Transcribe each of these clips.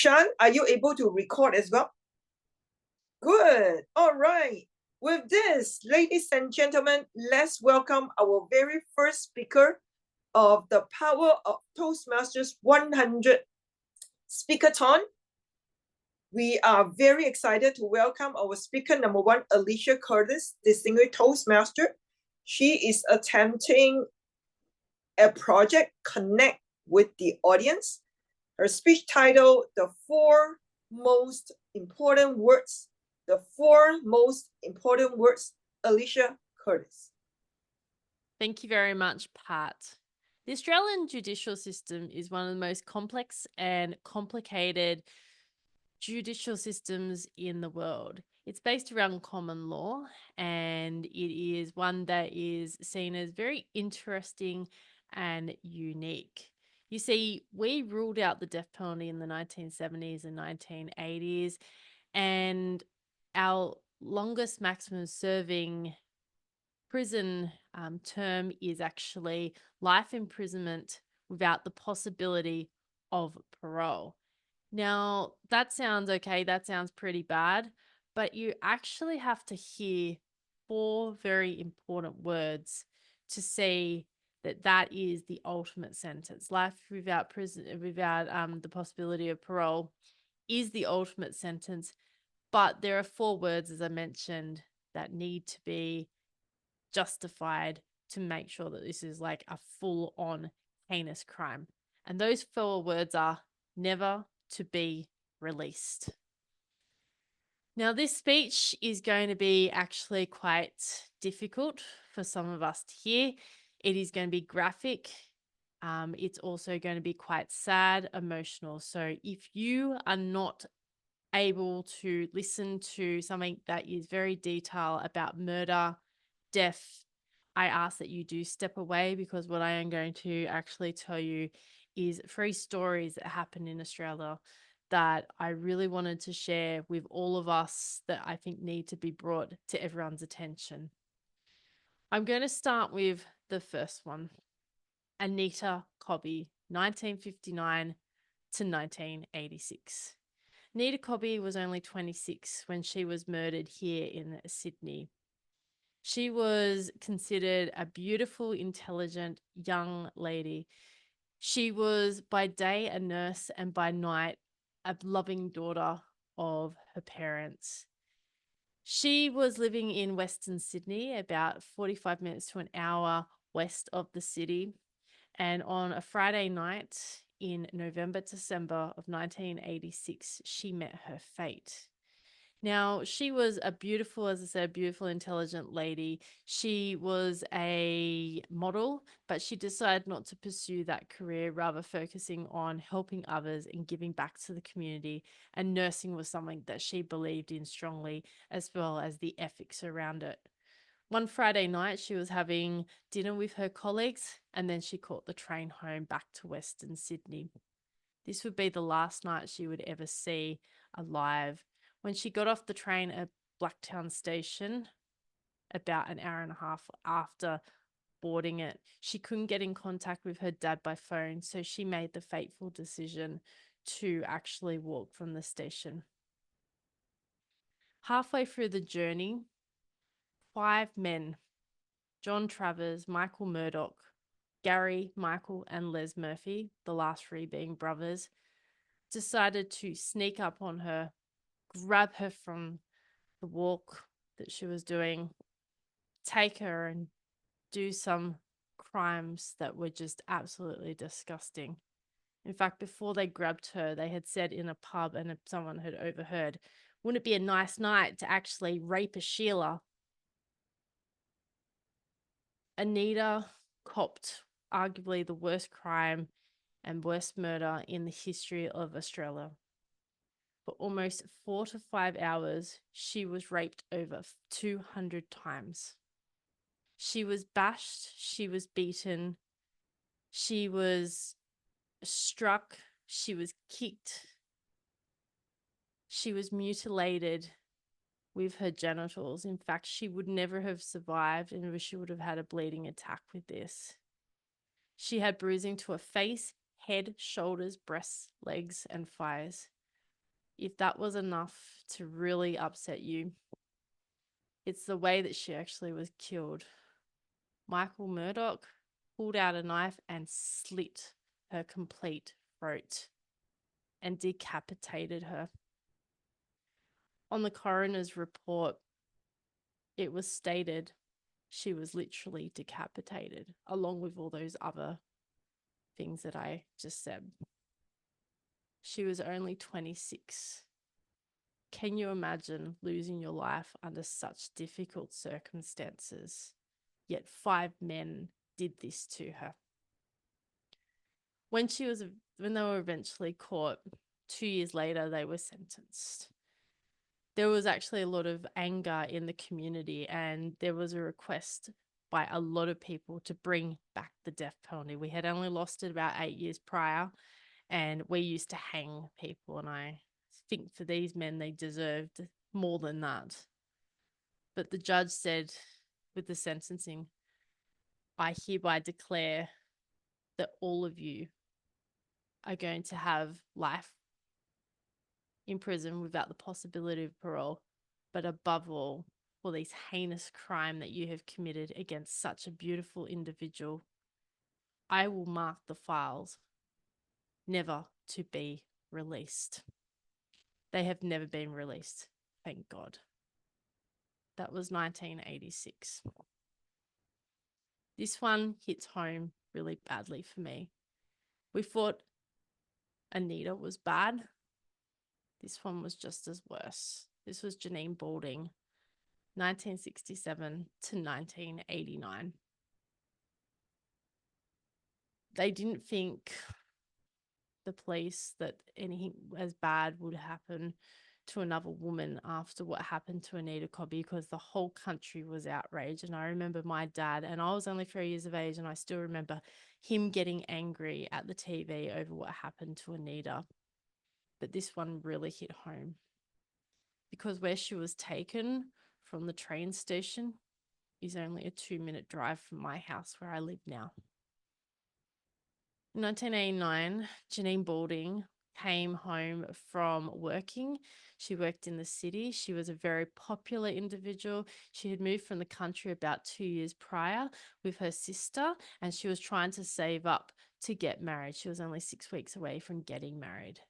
Shan, are you able to record as well? Good. All right. With this, ladies and gentlemen, let's welcome our very first speaker of the Power of Toastmasters 100 Speakathon. We are very excited to welcome our speaker number one, Alicia Curtis, Distinguished Toastmaster. She is attempting a project Connect with the Audience. Her speech title, The Four Most Important Words. The Four Most Important Words, Alicia Curtis. Thank you very much, Pat. The Australian judicial system is one of the most complex and complicated judicial systems in the world. It's based around common law, and it is one that is seen as very interesting and unique. You see, we ruled out the death penalty in the 1970s and 1980s, and our longest maximum serving prison term is actually life imprisonment without the possibility of parole. Now, that sounds okay. That sounds pretty bad, but you actually have to hear four very important words to see that that is the ultimate sentence. Life without prison, without the possibility of parole is the ultimate sentence. But there are four words, as I mentioned, that need to be justified to make sure that this is like a full-on heinous crime. And those four words are never to be released. Now, this speech is going to be actually quite difficult for some of us to hear. It is going to be graphic. It's also going to be quite sad, emotional. So if you are not able to listen to something that is very detailed about murder, death, I ask that you do step away, because what I am going to actually tell you is 3 stories that happened in Australia that I really wanted to share with all of us that I think need to be brought to everyone's attention. I'm going to start with the first one. Anita Cobby, 1959 to 1986. Anita Cobby was only 26 when she was murdered here in Sydney. She was considered a beautiful, intelligent young lady. She was by day a nurse and by night a loving daughter of her parents. She was living in Western Sydney, about 45 minutes to an hour west of the city. And on a Friday night in November, December of 1986, she met her fate. Now, she was a beautiful, as I said, beautiful, intelligent lady. She was a model, but she decided not to pursue that career, rather focusing on helping others and giving back to the community. And nursing was something that she believed in strongly, as well as the ethics around it. One Friday night, she was having dinner with her colleagues, and then she caught the train home back to Western Sydney. This would be the last night she would ever see alive. When she got off the train at Blacktown Station, about an hour and a half after boarding it, she couldn't get in contact with her dad by phone, so she made the fateful decision to actually walk from the station. Halfway through the journey, 5 men, John Travers, Michael Murdoch, Gary, Michael, and Les Murphy, the last 3 being brothers, decided to sneak up on her, grab her from the walk that she was doing, take her and do some crimes that were just absolutely disgusting. In fact, before they grabbed her, they had said in a pub, and someone had overheard, "Wouldn't it be a nice night to actually rape a Sheila?" Anita copped arguably the worst crime and worst murder in the history of Australia. For almost 4 to 5 hours, she was raped over 200 times. She was bashed, she was beaten, she was struck, she was kicked, she was mutilated with her genitals. In fact, she would never have survived, and she would have had a bleeding attack with this. She had bruising to her face, head, shoulders, breasts, legs, and thighs. if that was enough to really upset you, it's the way that she actually was killed. Michael Murdoch pulled out a knife and slit her complete throat and decapitated her. On the coroner's report, it was stated she was literally decapitated, along with all those other things that I just said. She was only 26. Can you imagine losing your life under such difficult circumstances? Yet 5 men did this to her. When they were eventually caught, 2 years later, they were sentenced. There was actually a lot of anger in the community, and there was a request by a lot of people to bring back the death penalty. We had only lost it about 8 years prior, and we used to hang people, and I think for these men, they deserved more than that. But the judge said with the sentencing, I hereby declare that all of you are going to have life in prison without the possibility of parole, but above all, for this heinous crime that you have committed against such a beautiful individual, I will mark the files never to be released. They have never been released, thank God. That was 1986. This one hits home really badly for me. We thought Anita was bad. This one was just as worse. This was Janine Balding, 1967 to 1989. They didn't think, the police, that anything as bad would happen to another woman after what happened to Anita Cobby, because the whole country was outraged. And I remember my dad, and I was only 3 years of age, and I still remember him getting angry at the TV over what happened to Anita. But this one really hit home, because where she was taken from the train station is only a 2-minute drive from my house where I live now. In 1989, Janine Balding came home from working. She worked in the city. She was a very popular individual. She had moved from the country about 2 years prior with her sister, and she was trying to save up to get married. She was only 6 weeks away from getting married.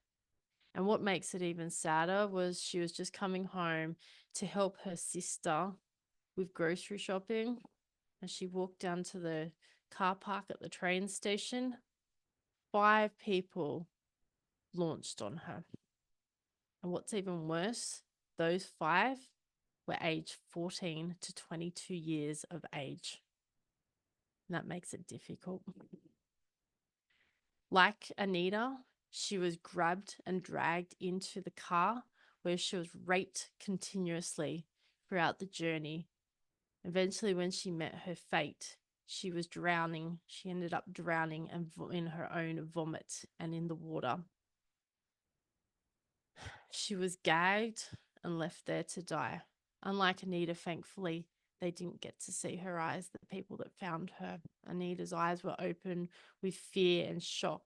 And what makes it even sadder was she was just coming home to help her sister with grocery shopping. As she walked down to the car park at the train station, 5 people launched on her. And what's even worse, those 5 were aged 14 to 22 years of age. And that makes it difficult. Like Anita, she was grabbed and dragged into the car, where she was raped continuously throughout the journey. Eventually, when she met her fate, she was drowning. She ended up drowning in her own vomit and in the water. She was gagged and left there to die. Unlike Anita, thankfully, they didn't get to see her eyes, the people that found her. Anita's eyes were open with fear and shock.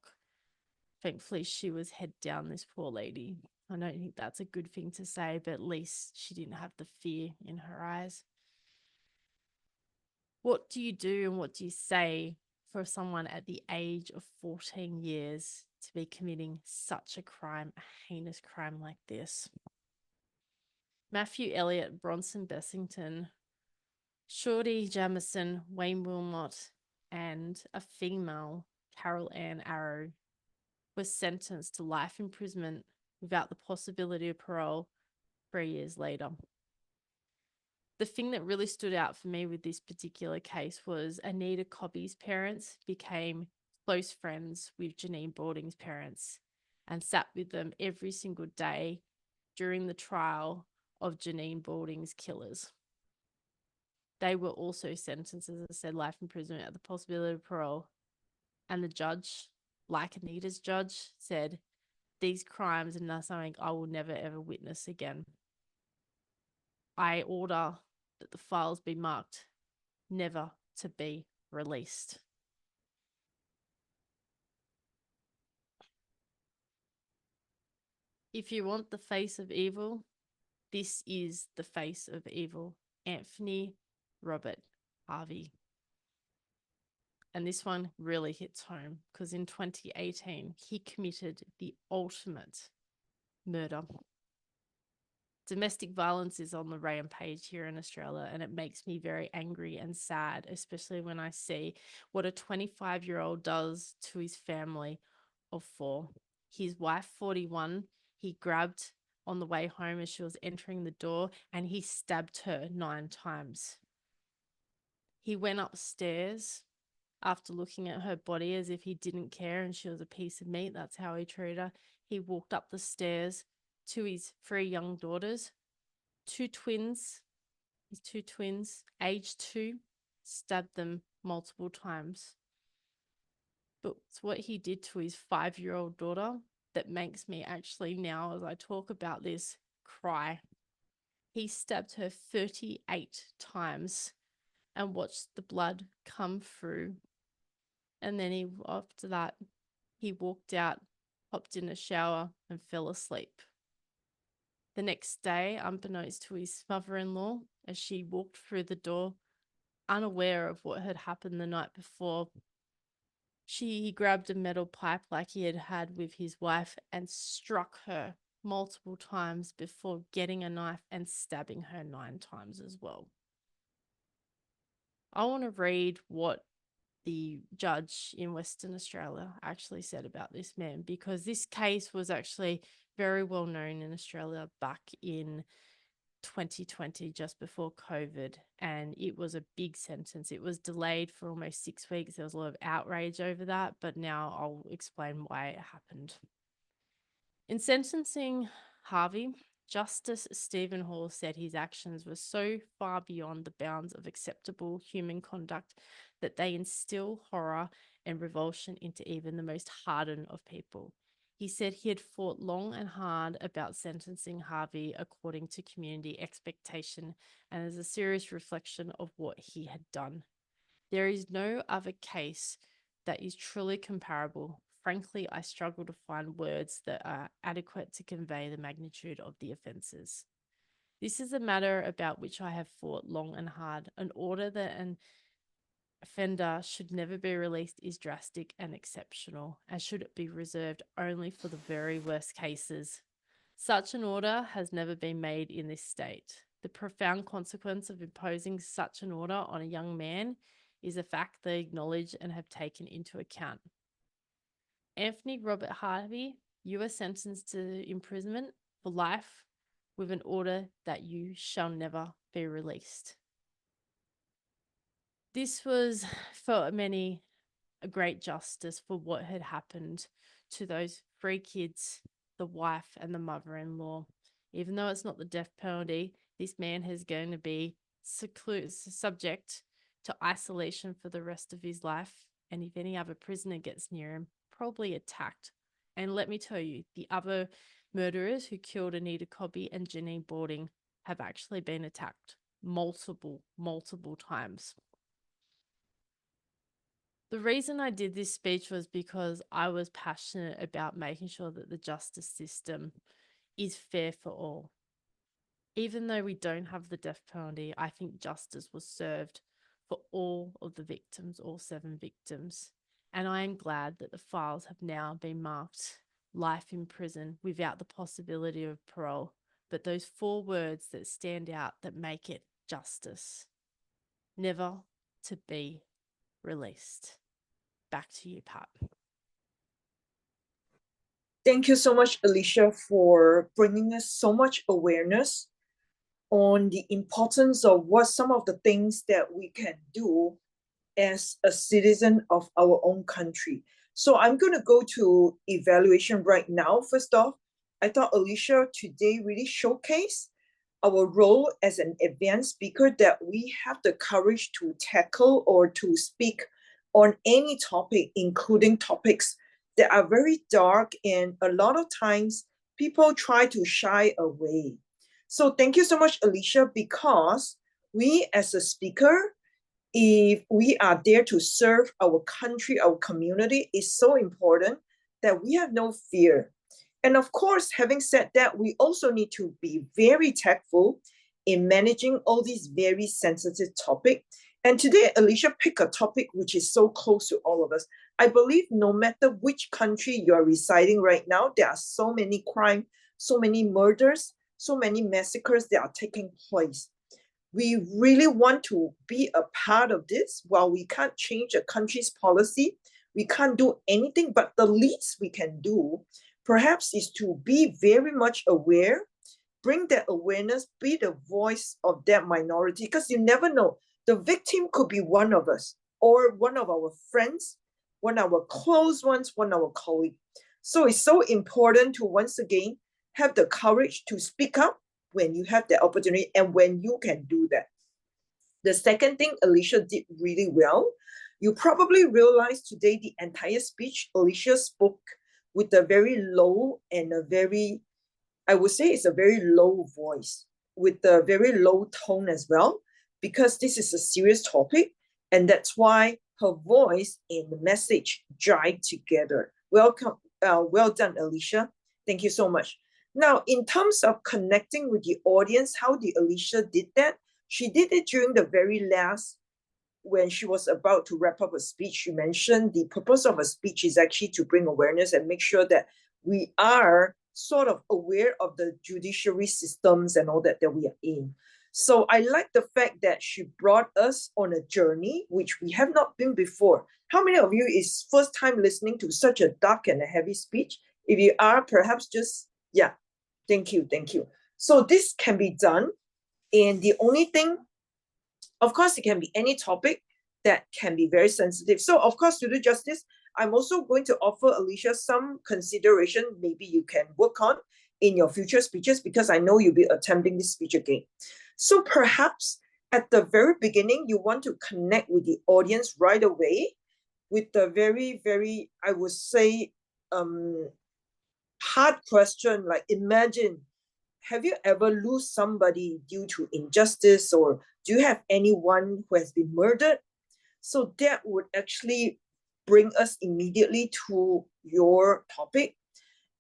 Thankfully, she was head down, this poor lady. I don't think that's a good thing to say, but at least she didn't have the fear in her eyes. What do you do and what do you say for someone at the age of 14 years to be committing such a crime, a heinous crime like this? Matthew Elliott, Bronson Bessington, Shorty Jamison, Wayne Wilmot, and a female, Carol Ann Arrow, were sentenced to life imprisonment without the possibility of parole 3 years later. The thing that really stood out for me with this particular case was Anita Cobby's parents became close friends with Janine Balding's parents and sat with them every single day during the trial of Janine Balding's killers. They were also sentenced, as I said, life imprisonment at the possibility of parole. And the judge, like Anita's judge, said, these crimes are not something I will never ever witness again. I order that the files be marked never to be released. If you want the face of evil, this is the face of evil. Anthony Robert Harvey. And this one really hits home because in 2018, he committed the ultimate murder. Domestic violence is on the rampage here in Australia, and it makes me very angry and sad, especially when I see what a 25-year-old does to his family of 4. His wife, 41, he grabbed on the way home as she was entering the door, and he stabbed her 9 times. He went upstairs after looking at her body as if he didn't care and she was a piece of meat. That's how he treated her. He walked up the stairs to his 3 young daughters, 2 twins, his 2 twins, aged 2, stabbed them multiple times. But it's what he did to his 5-year-old daughter that makes me actually now, as I talk about this, cry. He stabbed her 38 times and watched the blood come through. And then after that, he walked out, hopped in a shower, and fell asleep. The next day, unbeknownst to his mother-in-law, as she walked through the door, unaware of what had happened the night before, he grabbed a metal pipe like he had had with his wife and struck her multiple times before getting a knife and stabbing her 9 times as well. I want to read what the judge in Western Australia actually said about this man, because this case was actually very well known in Australia back in 2020, just before COVID, and it was a big sentence. It was delayed for almost 6 weeks. There was a lot of outrage over that, but now I'll explain why it happened. In sentencing Harvey, Justice Stephen Hall said his actions were so far beyond the bounds of acceptable human conduct that they instill horror and revulsion into even the most hardened of people. He said he had fought long and hard about sentencing Harvey according to community expectation and as a serious reflection of what he had done. There is no other case that is truly comparable. Frankly, I struggle to find words that are adequate to convey the magnitude of the offences. This is a matter about which I have fought long and hard. An order that an offender should never be released is drastic and exceptional, and should it be reserved only for the very worst cases. Such an order has never been made in this state. The profound consequence of imposing such an order on a young man is a fact they acknowledge and have taken into account. Anthony Robert Harvey, you are sentenced to imprisonment for life with an order that you shall never be released. This was for many a great justice for what had happened to those 3 kids, the wife and the mother-in-law. Even though it's not the death penalty, this man is going to be subject to isolation for the rest of his life. And if any other prisoner gets near him, probably attacked. And let me tell you, the other murderers who killed Anita Cobby and Janine Bording have actually been attacked multiple times. The reason I did this speech was because I was passionate about making sure that the justice system is fair for all. Even though we don't have the death penalty, I think justice was served for all of the victims, all 7 victims. And I am glad that the files have now been marked life in prison without the possibility of parole. But those 4 words that stand out that make it justice: never to be released. Back to you, Pat. Thank you so much, Alicia, for bringing us so much awareness on the importance of what some of the things that we can do as a citizen of our own country. So I'm going to go to evaluation right now. First off, I thought Alicia today really showcased our role as an advanced speaker, that we have the courage to tackle or to speak on any topic, including topics that are very dark, and a lot of times people try to shy away. So thank you so much, Alicia, because we as a speaker, if we are there to serve our country, our community, is so important that we have no fear. And of course, having said that, we also need to be very tactful in managing all these very sensitive topics. And today, Alicia picked a topic which is so close to all of us. I believe no matter which country you're residing right now, there are so many crimes, so many murders, so many massacres that are taking place. We really want to be a part of this. While we can't change a country's policy, we can't do anything, but the least we can do perhaps is to be very much aware, bring that awareness, be the voice of that minority, because you never know. The victim could be one of us or one of our friends, one of our close ones, one of our colleagues. So it's so important to once again have the courage to speak up when you have the opportunity and when you can do that. The second thing Alicia did really well, you probably realized today the entire speech, Alicia spoke with a very low and a very, I would say it's a very low voice, with a very low tone as well, because this is a serious topic, and that's why her voice and the message jive together. Welcome, well done, Alicia. Thank you so much. Now, in terms of connecting with the audience, how did Alicia did that? She did it during the very last, when she was about to wrap up a speech. She mentioned the purpose of a speech is actually to bring awareness and make sure that we are sort of aware of the judiciary systems and all that we are in. So I like the fact that she brought us on a journey which we have not been before. How many of you is first time listening to such a dark and a heavy speech? If you are, perhaps just, yeah, thank you. So this can be done. And the only thing, of course, it can be any topic that can be very sensitive. So of course, to do justice, I'm also going to offer Alicia some consideration maybe you can work on in your future speeches, because I know you'll be attempting this speech again. So perhaps at the very beginning, you want to connect with the audience right away with the very, very, I would say, hard question, like imagine, have you ever lose somebody due to injustice, or do you have anyone who has been murdered? So that would actually bring us immediately to your topic.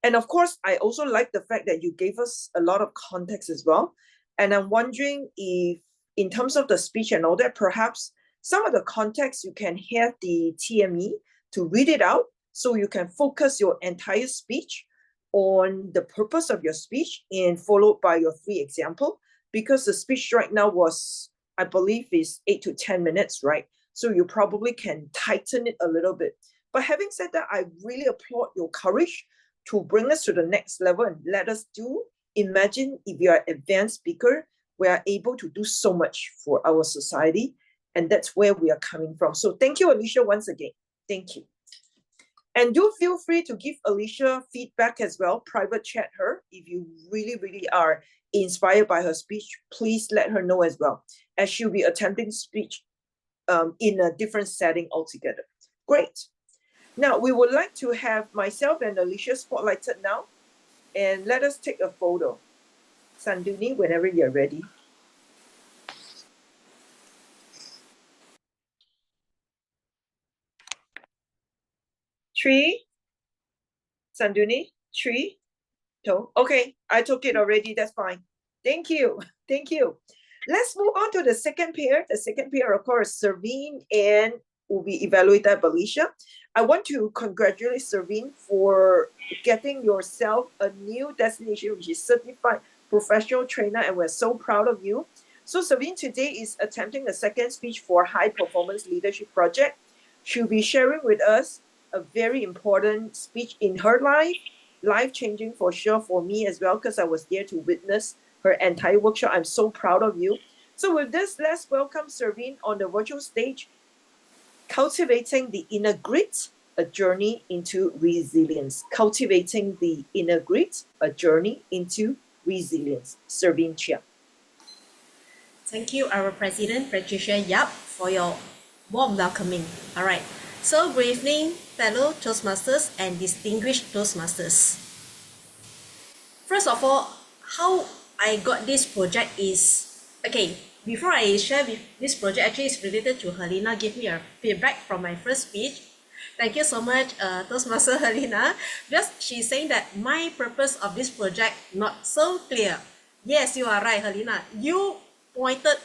And of course, I also like the fact that you gave us a lot of context as well. And I'm wondering if, in terms of the speech and all that, perhaps some of the context you can have the TME to read it out so you can focus your entire speech on the purpose of your speech and followed by your 3 example, because the speech right now was, I believe, is 8 to 10 minutes, right? So you probably can tighten it a little bit. But having said that, I really applaud your courage to bring us to the next level and let us do. Imagine if you are an advanced speaker, we are able to do so much for our society, and that's where we are coming from. So thank you, Alicia, once again. Thank you. And do feel free to give Alicia feedback as well, private chat her. If you really, really are inspired by her speech, please let her know as well, as she'll be attempting speech in a different setting altogether. Great. Now, we would like to have myself and Alicia spotlighted now, and let us take a photo. Sanduni, whenever you're ready. Three. Sanduni, 3, 2. Okay, I took it already. That's fine. Thank you. Thank you. Let's move on to the second pair. The second pair, of course, Survene and will be evaluated by Alicia. I want to congratulate Survene for getting yourself a new designation, which is Certified Professional Trainer, and we're so proud of you. So Survene today is attempting the second speech for High Performance Leadership Project. She'll be sharing with us a very important speech in her life, life-changing for sure for me as well, because I was there to witness her entire workshop. I'm so proud of you. So with this, let's welcome Survene on the virtual stage, Cultivating the Inner Grit, a Journey into Resilience. Cultivating the Inner Grit, a Journey into Resilience. Survene Chia. Thank you, our President, Patricia Yap, for your warm welcoming. All right. So, good evening, fellow Toastmasters and distinguished Toastmasters. First of all, how I got this project is, okay, before I share with this project, actually it's related to Herlina, give me a feedback from my first speech. Thank you so much, Toastmaster Herlina. Just she's saying that my purpose of this project not so clear. Yes, you are right, Herlina. You pointed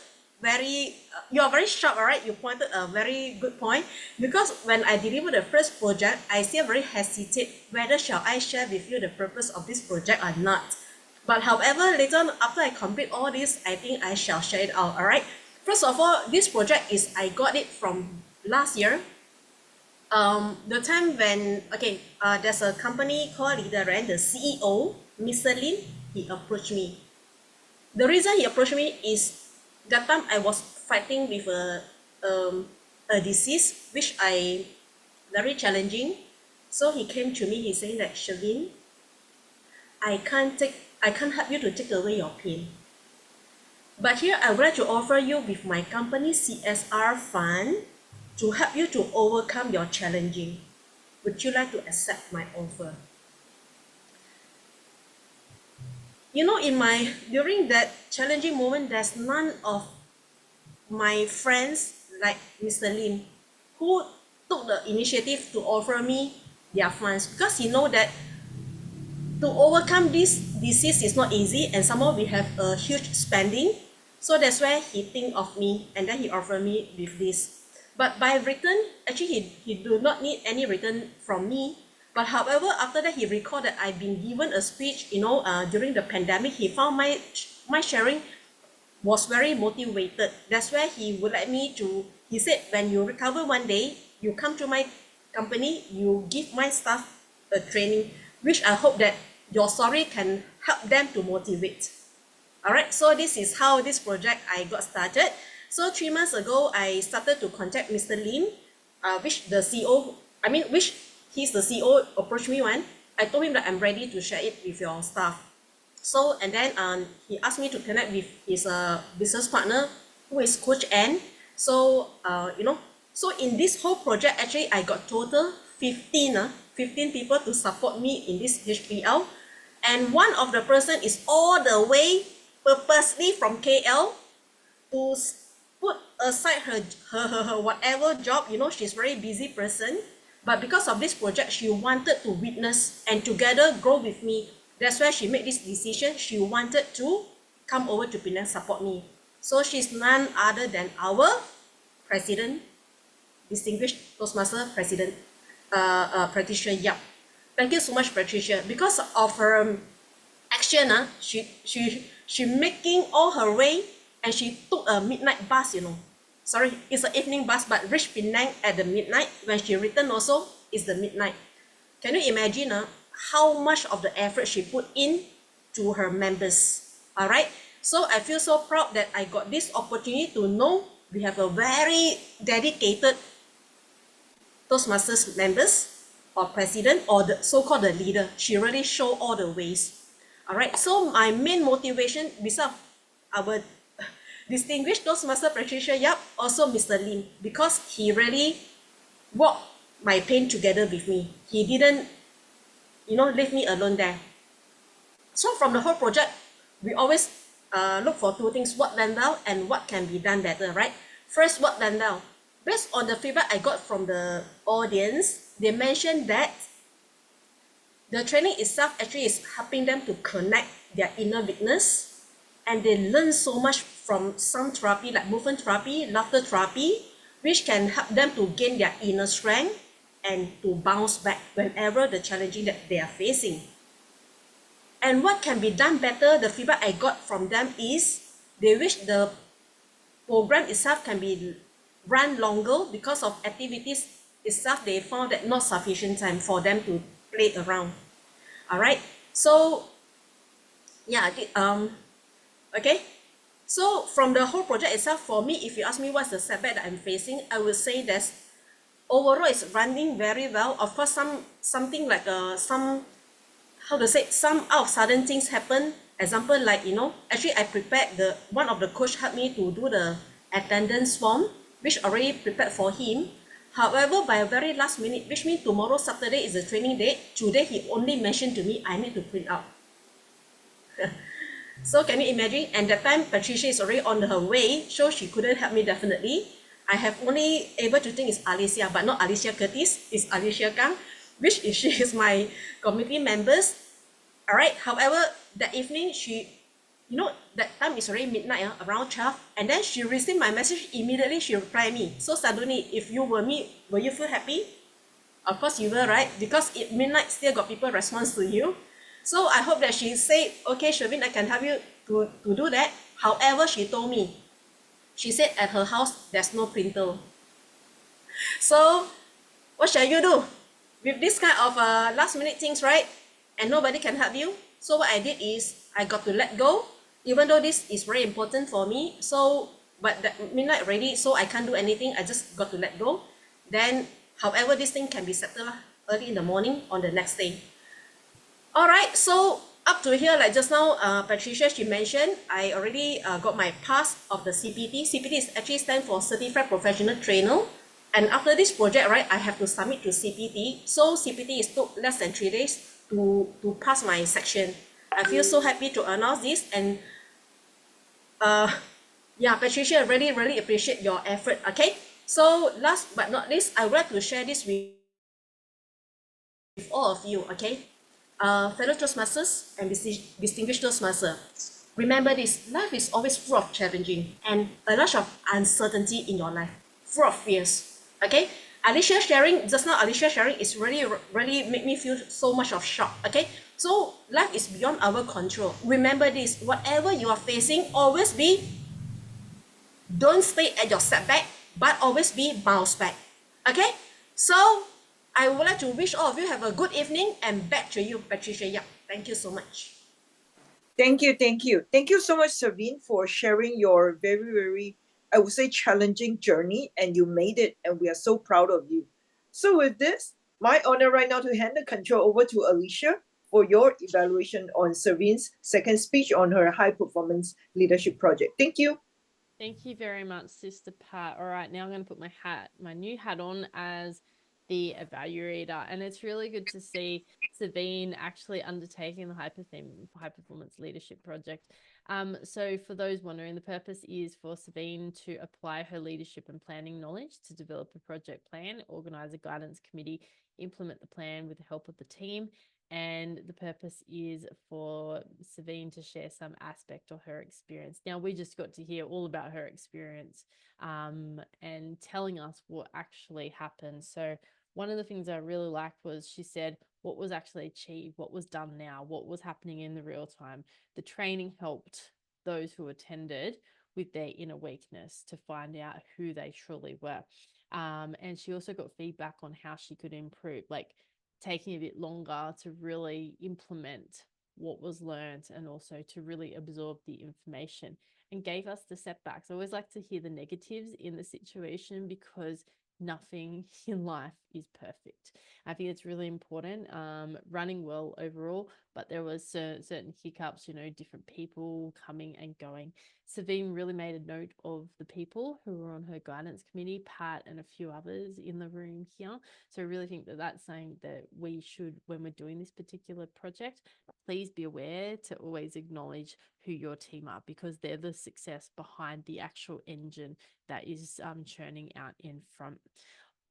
you are very sharp, all right? You pointed a very good point, because when I delivered the first project, I still very hesitate whether shall I share with you the purpose of this project or not. But however, later on, after I complete all this, I think I shall share it out, all right? First of all, this project is, I got it from last year. The time when, there's a company called Leader, and the CEO, Mr. Lin, he approached me. The reason he approached me is that time I was fighting with a disease which very challenging. So he came to me, he's saying that, Shavin, I can't help you to take away your pain. But here I would like to offer you with my company CSR fund to help you to overcome your challenging. Would you like to accept my offer? You know, during that challenging moment, there's none of my friends like Mr. Lin who took the initiative to offer me their funds, because he know that to overcome this disease is not easy, and somehow we have a huge spending. So that's why he think of me, and then he offered me with this. But by return, actually he do not need any return from me. But however, after that, he recalled that I've been given a speech, during the pandemic. He found my sharing was very motivated. That's why he would like me to, he said, when you recover one day, you come to my company, you give my staff a training, which I hope that your story can help them to motivate. All right, so this is how this project I got started. So 3 months ago, I started to contact Mr. Lim, which he's the CEO approached me one. I told him that I'm ready to share it with your staff. So, and then he asked me to connect with his business partner, who is Coach Ann. So, so in this whole project, actually, I got total 15 people to support me in this HPL. And one of the person is all the way purposely from KL to put aside her whatever job. She's a very busy person. But because of this project, she wanted to witness and together grow with me. That's why she made this decision. She wanted to come over to Penang, support me. So she's none other than our president, distinguished Toastmaster President, Patricia Yap. Thank you so much, Patricia. Because of her action, she making all her way, and she took a midnight bus, Sorry, it's an evening bus, but reached Penang at the midnight. When she returned also, it's the midnight. Can you imagine how much of the effort she put in to her members? All right. So I feel so proud that I got this opportunity to know we have a very dedicated Toastmasters members or president, or the so-called the leader. She really showed all the ways. All right. So my main motivation, besides our distinguished Toastmaster Patricia Yap, also Mr. Lim, because he really walked my pain together with me. He didn't, leave me alone there. So from the whole project, we always look for two things: what went well and what can be done better, right? First, what went well. Based on the feedback I got from the audience, they mentioned that the training itself actually is helping them to connect their inner witness, and they learn so much from some therapy like movement therapy, laughter therapy, which can help them to gain their inner strength and to bounce back whenever the challenging that they are facing. And what can be done better, the feedback I got from them is they wish the program itself can be run longer because of activities itself. They found that not sufficient time for them to play around. All right. So yeah, okay. So from the whole project itself, for me, if you ask me what's the setback that I'm facing, I would say that overall it's running very well. Of course, something like some out of sudden things happen. Example, like actually I prepared one of the coach helped me to do the attendance form, which already prepared for him. However, by a very last minute, which means tomorrow Saturday is the training day. Today he only mentioned to me I need to print out. So can you imagine? And that time Patricia is already on her way, so she couldn't help me definitely. I have only able to think is Alicia, but not Alicia Curtis, it's Alicia Kang, which is she is my committee members. All right. However, that evening that time is already midnight, around 12, and then she received my message immediately. She replied me. So suddenly, if you were me, will you feel happy? Of course you will, right? Because at midnight still got people respond to you. So I hope that she said, okay, Survene, I can help you to do that. However, she told me, she said at her house, there's no printer. So what shall you do? With this kind of last minute things, right? And nobody can help you. So what I did is I got to let go, even though this is very important for me. So, but that midnight already, so I can't do anything. I just got to let go. Then, however, this thing can be settled early in the morning on the next day. All right, so up to here, like just now, Patricia, she mentioned, I already got my pass of the CPT. CPT is actually stand for Certified Professional Trainer. And after this project, right, I have to submit to CPT. So CPT is took less than 3 days to pass my section. I feel so happy to announce this. And yeah, Patricia, really, really appreciate your effort, okay? So last but not least, I would like to share this with all of you, okay? Fellow Toastmasters and distinguished Toastmasters, remember this, life is always full of challenging and a lot of uncertainty in your life, full of fears, okay? Alicia sharing is really made me feel so much of shock, okay? So life is beyond our control. Remember this, whatever you are facing, don't stay at your setback, but always be bounce back, okay? So I would like to wish all of you have a good evening, and back to you, Patricia Yap. Thank you so much. Thank you, thank you. Thank you so much, Survene, for sharing your very, very, I would say, challenging journey, and you made it, and we are so proud of you. So with this, my honor right now to hand the control over to Alicia for your evaluation on Survene's second speech on her high performance leadership project. Thank you. Thank you very much, Sister Pat. All right, now I'm going to put my new hat on as the evaluator, and it's really good to see Survene actually undertaking the high performance leadership project. So for those wondering, the purpose is for Survene to apply her leadership and planning knowledge to develop a project plan, organize a guidance committee, implement the plan with the help of the team, and the purpose is for Survene to share some aspect of her experience. Now, we just got to hear all about her experience and telling us what actually happened. So one of the things I really liked was she said what was actually achieved, what was done now, what was happening in the real time. The training helped those who attended with their inner weakness to find out who they truly were. And she also got feedback on how she could improve, like taking a bit longer to really implement what was learned and also to really absorb the information, and gave us the setbacks. I always like to hear the negatives in the situation because nothing in life is perfect. I think it's really important, running well overall, but there was certain hiccups, different people coming and going. Survene really made a note of the people who were on her guidance committee, Pat and a few others in the room here. So I really think that that's saying that we should, when we're doing this particular project, please be aware to always acknowledge who your team are, because they're the success behind the actual engine that is churning out in front.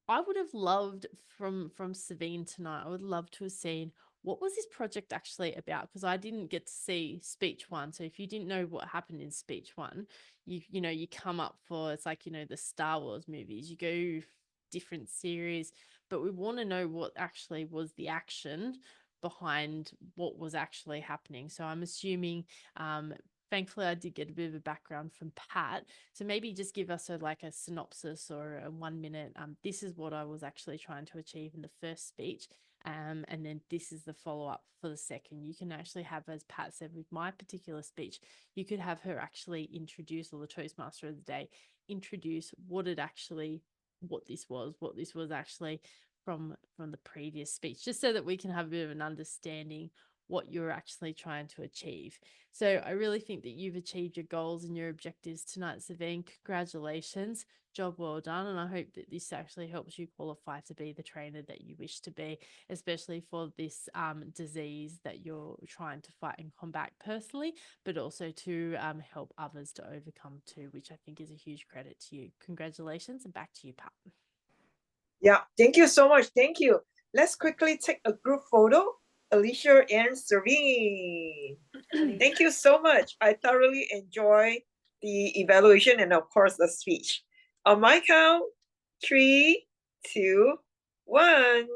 I would have loved from Survene tonight, I would love to have seen what was this project actually about, because I didn't get to see speech one. So if you didn't know what happened in speech one, you come up for, it's like, the Star Wars movies, you go different series, but we want to know what actually was the action behind what was actually happening. So I'm assuming, thankfully I did get a bit of a background from Pat, so maybe just give us a synopsis or a 1 minute. This is what I was actually trying to achieve in the first speech, and then this is the follow-up for the second. You can actually have, as Pat said, with my particular speech, you could have her actually introduce, or the Toastmaster of the day introduce what this was actually from the previous speech, just so that we can have a bit of an understanding what you're actually trying to achieve. So I really think that you've achieved your goals and your objectives tonight, Survene. Congratulations. Job well done. And I hope that this actually helps you qualify to be the trainer that you wish to be, especially for this disease that you're trying to fight and combat personally, but also to help others to overcome too, which I think is a huge credit to you. Congratulations, and back to you, Pat. Yeah, thank you so much. Thank you. Let's quickly take a group photo. Alicia and Survene. Thank you so much. I thoroughly enjoy the evaluation and of course the speech. On my count, 3, 2, 1.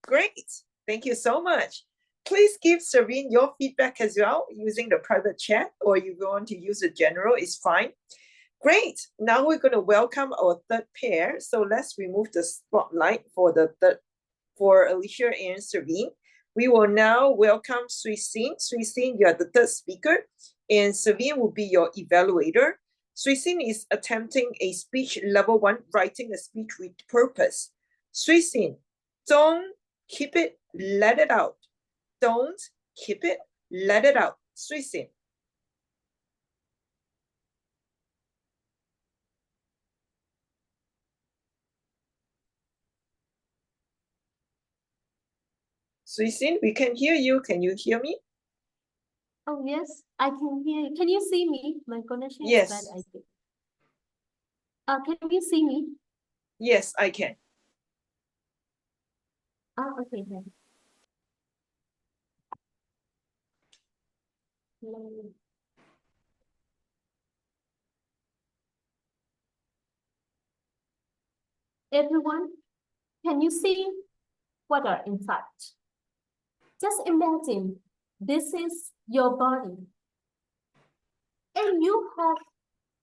Great. Thank you so much. Please give Survene your feedback as well using the private chat, or if you want to use the general, it's fine. Great. Now we're going to welcome our third pair. So let's remove the spotlight for the third, for Alicia and Survene. We will now welcome Shwe Sin. Shwe Sin, you are the third speaker, and Survene will be your evaluator. Shwe Sin is attempting a speech level 1, writing a speech with purpose. Shwe Sin, don't keep it, let it out. Don't keep it, let it out. Shwe Sin. Shwe Sin, we can hear you. Can you hear me? Oh, yes, I can hear you. Can you see me? My connection Yes. is bad, I think. Can you see me? Yes, I can. Okay then. Everyone, can you see what are inside? Just imagine this is your body. And you have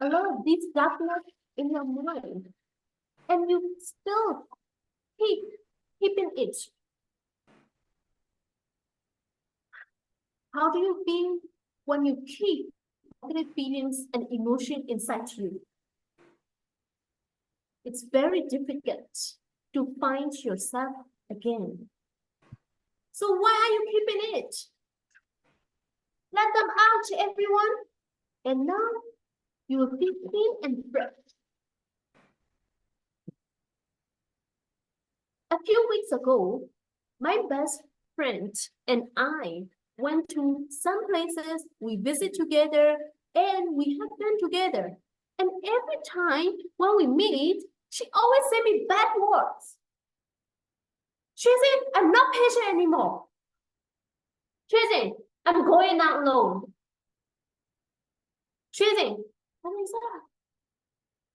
a lot of this darkness in your mind. And you still keeping it. How do you feel when you keep negative feelings and emotion inside you? It's very difficult to find yourself again. So why are you keeping it? Let them out, everyone. And now you will feel clean and fresh. A few weeks ago, my best friend and I went to some places, we visit together, and we have fun together. And every time when we meet, she always say me bad words. She said, I'm not patient anymore. She said, I'm going out alone. She said, what is that?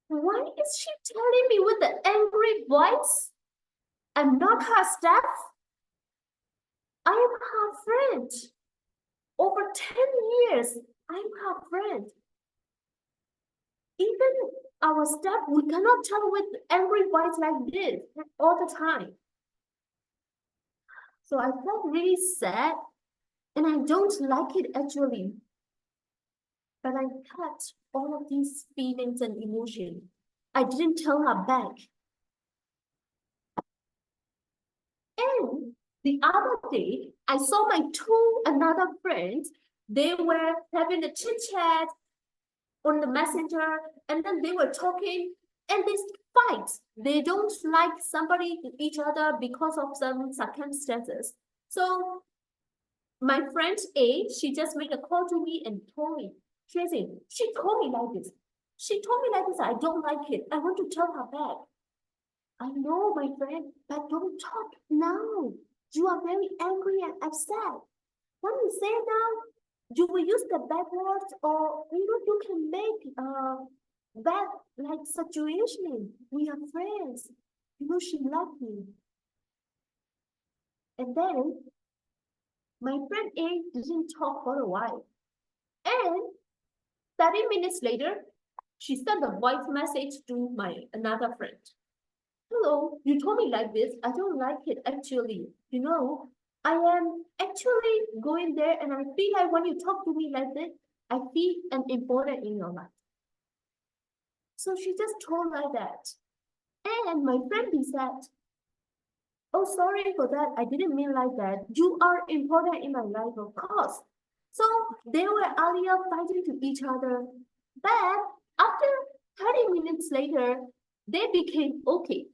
Why is she telling me with the angry voice? I'm not her staff. I am her friend. Over 10 years, I'm her friend. Even our staff, we cannot tell with angry voice like this all the time. So I felt really sad, and I don't like it actually. But I cut all of these feelings and emotions. I didn't tell her back. And the other day, I saw my another friends. They were having a chit chat on the messenger, and then they were talking, and they fight. They don't like each other because of some circumstances. So my friend A, she just made a call to me and told me, Tracy, she told me like this. She told me like this, I don't like it. I want to tell her back. I know, my friend, but don't talk now. You are very angry and upset. When you say now, you will use the bad words, or you can make bad like situation. We are friends. She loved me. And then my friend A didn't talk for a while. And 30 minutes later, she sent a voice message to my another friend. Hello, you told me like this. I don't like it actually. I am actually going there, and I feel like when you talk to me like this, I feel important in your life. So she just told like that. And my friend said, oh, sorry for that. I didn't mean like that. You are important in my life, of course. So they were earlier fighting to each other. But after 30 minutes later, they became okay.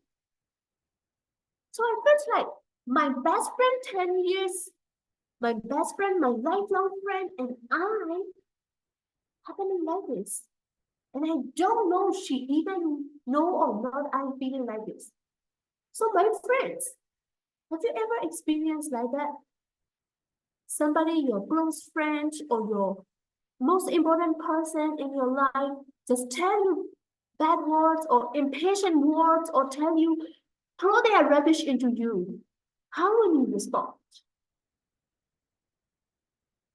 So I felt like my best friend 10 years, my best friend, my lifelong friend, and I happening like this. And I don't know she even know or not I'm feeling like this. So my friends, have you ever experienced like that? Somebody, your close friend or your most important person in your life just tell you bad words or impatient words or tell you, throw their rubbish into you. How will you respond?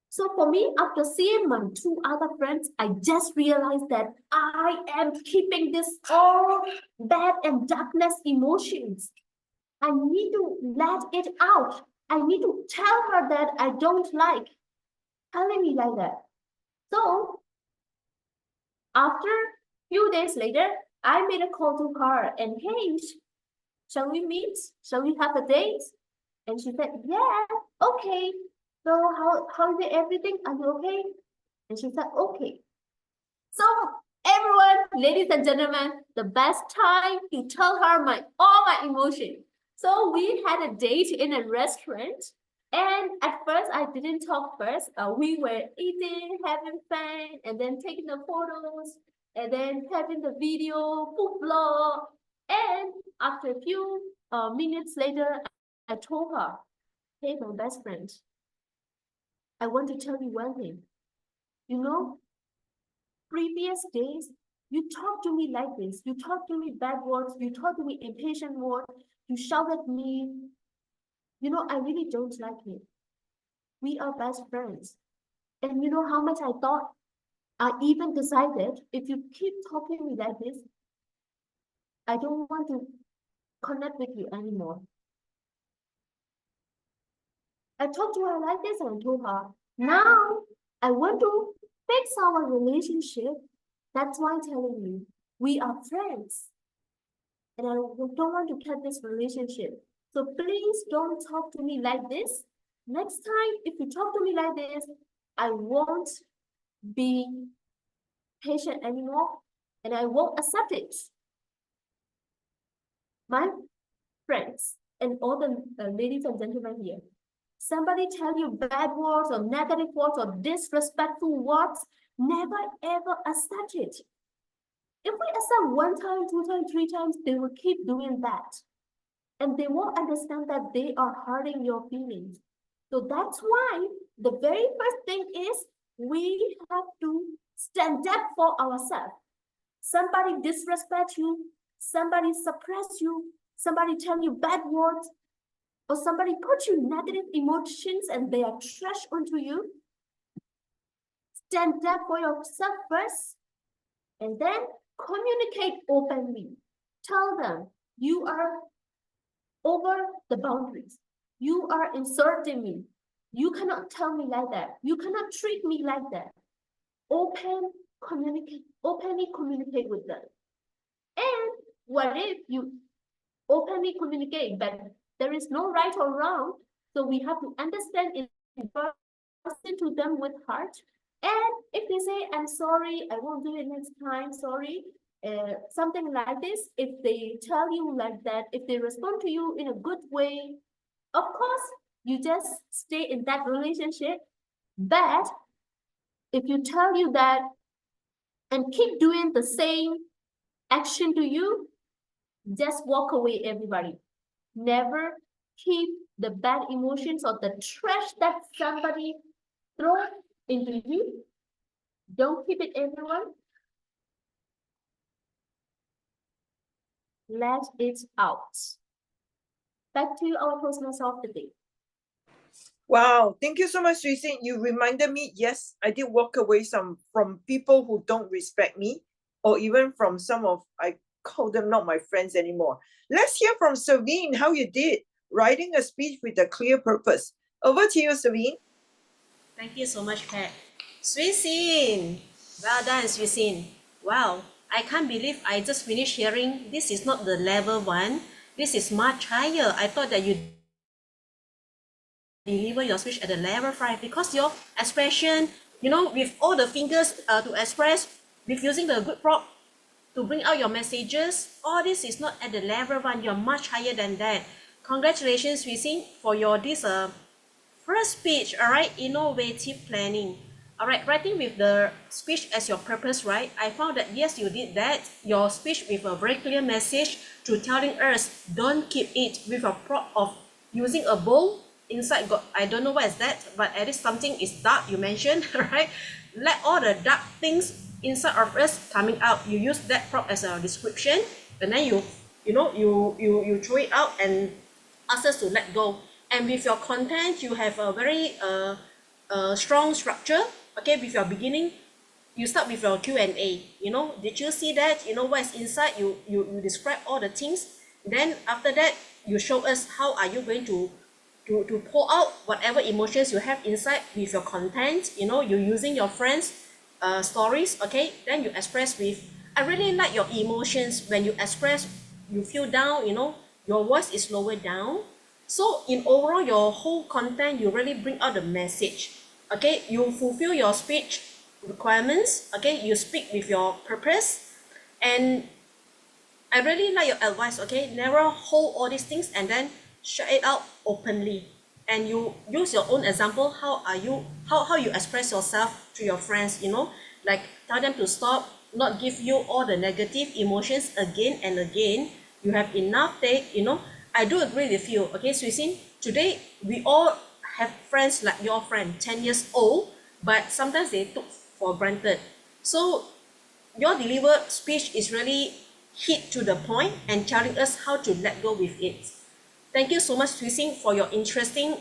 So for me, after seeing my two other friends, I just realized that I am keeping this all bad and darkness emotions. I need to let it out. I need to tell her that I don't like telling me like that. So after few days later, I made a call to her and, hey, shall we meet? Shall we have a date? And she said, yeah, okay. So how is it everything? Are you okay? And she said, okay. So everyone, ladies and gentlemen, the best time to tell her all my emotions. So we had a date in a restaurant. And at first, I didn't talk first. We were eating, having fun, and then taking the photos, and then having the video, food vlog. And after a few minutes later, I told her, hey, my best friend, I want to tell you one thing. You know, previous days, you talk to me like this. You talk to me bad words. You talk to me impatient words. You shout at me. You know, I really don't like it. We are best friends. And you know how much I thought? I even decided if you keep talking to me like this, I don't want to connect with you anymore. I talked to her like this and I told her, now I want to fix our relationship. That's why I'm telling you, we are friends. And I don't want to cut this relationship. So please don't talk to me like this. Next time, if you talk to me like this, I won't be patient anymore and I won't accept it. My friends and all the ladies and gentlemen here, somebody tell you bad words or negative words or disrespectful words, never ever accept it. If we accept 1 time, 2 times, 3 times, they will keep doing that. And they won't understand that they are hurting your feelings. So that's why the very first thing is we have to stand up for ourselves. Somebody disrespect you, somebody suppress you, somebody tell you bad words, or somebody put you negative emotions and they are trash onto you. Stand up for yourself first, and then communicate openly. Tell them you are over the boundaries. You are insulting me. You cannot tell me like that. You cannot treat me like that. Openly communicate with them. And what if you openly communicate, but there is no right or wrong? So we have to understand it, listen to them with heart. And if they say, I'm sorry, I won't do it next time, sorry, something like this, if they tell you like that, if they respond to you in a good way, of course, you just stay in that relationship. But if you tell you that and keep doing the same action to you, just walk away, everybody. Never keep the bad emotions or the trash that somebody throws into you. Don't keep it, everyone. Let it out. Back to our Toastmaster of the day. Wow, thank you so much, Shwe Sin. You reminded me, yes, I did walk away from people who don't respect me, or even from some of, I call them not my friends anymore. Let's hear from Survene how you did writing a speech with a clear purpose. Over to you, Survene. Thank you so much, Pat. Shwe Sin. Well done, Shwe Sin. Wow, I can't believe I just finished hearing this is not the level 1, This is much higher. I thought that you deliver your speech at the level 5 because your expression, you know, with all the fingers to express, with using the good prop to bring out your messages, all this is not at the level 1. You're much higher than that. Congratulations, Shwe Sin, for your this first speech. All right, innovative planning. All right, writing with the speech as your purpose, right? I found that yes, you did that. Your speech with a very clear message to telling us, don't keep it with a prop of using a bowl inside. I don't know what is that, but at least something is dark. You mentioned, right? Let all the dark things inside of us coming out. You use that prop as a description, and then you throw it out and ask us to let go. And with your content, you have a very strong structure. Okay, with your beginning, you start with your Q&A. Did you see that? What is inside? You describe all the things. Then after that, you show us how are you going to pour out whatever emotions you have inside with your content. You're using your friends' stories. Okay, then you express with. I really like your emotions when you express. You feel down. Your voice is lower down. So in overall, your whole content, you really bring out the message. Okay, you fulfill your speech requirements. Okay, you speak with your purpose. And I really like your advice. Okay, never hold all these things and then share it out openly. And you use your own example. How you express yourself to your friends, like tell them to stop, not give you all the negative emotions again and again. You have enough take, I do agree with you. Okay, Shwe Sin, today we all have friends like your friend, 10 years old, but sometimes they took for granted. So your delivered speech is really hit to the point and telling us how to let go with it. Thank you so much, Shwe Sin, for your interesting,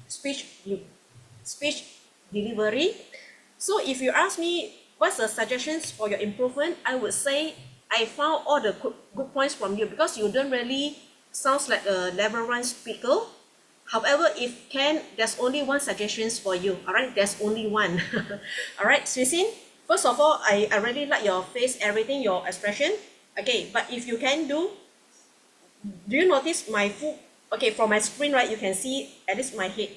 speech delivery. So if you ask me what's the suggestions for your improvement, I would say I found all the good points from you because you don't really sounds like a level 1 speaker. However, if can, there's only one suggestions for you. All right, there's only one. All right, Shwe Sin, first of all, I really like your face, everything, your expression. Okay, but if you can do you notice my full, okay, from my screen, right, you can see at least my head.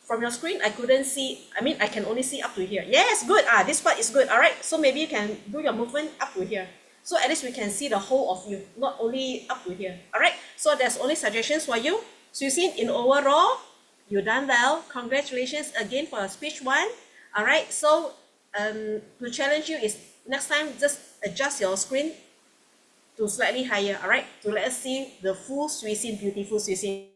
From your screen, I couldn't see, I can only see up to here. Yes, good. This part is good. All right, so maybe you can do your movement up to here. So at least we can see the whole of you, not only up to here. All right, so there's only suggestions for you. Shwe Sin, in overall, you done well. Congratulations again for your speech 1. All right, so to challenge you is next time just adjust your screen to slightly higher, all right, to let us see the full Shwe Sin, beautiful Shwe Sin.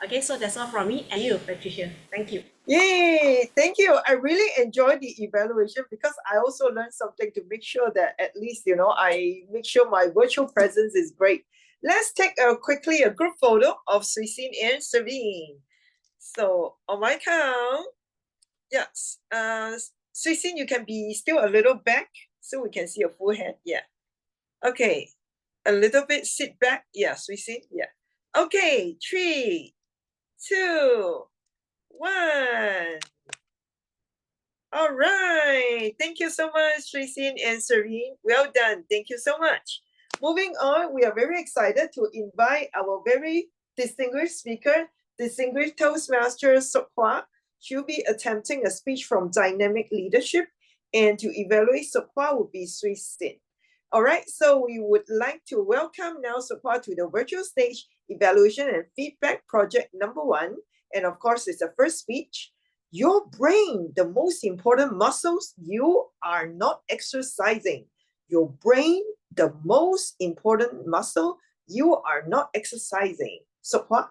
Okay, so that's all from me and you, Patricia. Thank you. Yay! Thank you. I really enjoyed the evaluation because I also learned something to make sure that at least, I make sure my virtual presence is great. Let's take quickly a group photo of Shwe Sin and Survene. So on my count, yes, Shwe Sin, you can be still a little back so we can see your full head. Yeah. Okay. A little bit sit back. Yeah, Shwe Sin. Yeah. Okay. 3, 2, 1. All right. Thank you so much, Shwe Sin and Survene. Well done. Thank you so much. Moving on, we are very excited to invite our very distinguished speaker, distinguished Toastmaster Sook Hwa. She'll be attempting a speech from Dynamic Leadership, and to evaluate Sook Hwa will be Shwe Sin. All right, so we would like to welcome now Sook Hwa to the virtual stage evaluation and feedback project number 1. And of course, it's the first speech. Your brain, the most important muscles you are not exercising. Your brain, the most important muscle you are not exercising. Sook Hwa.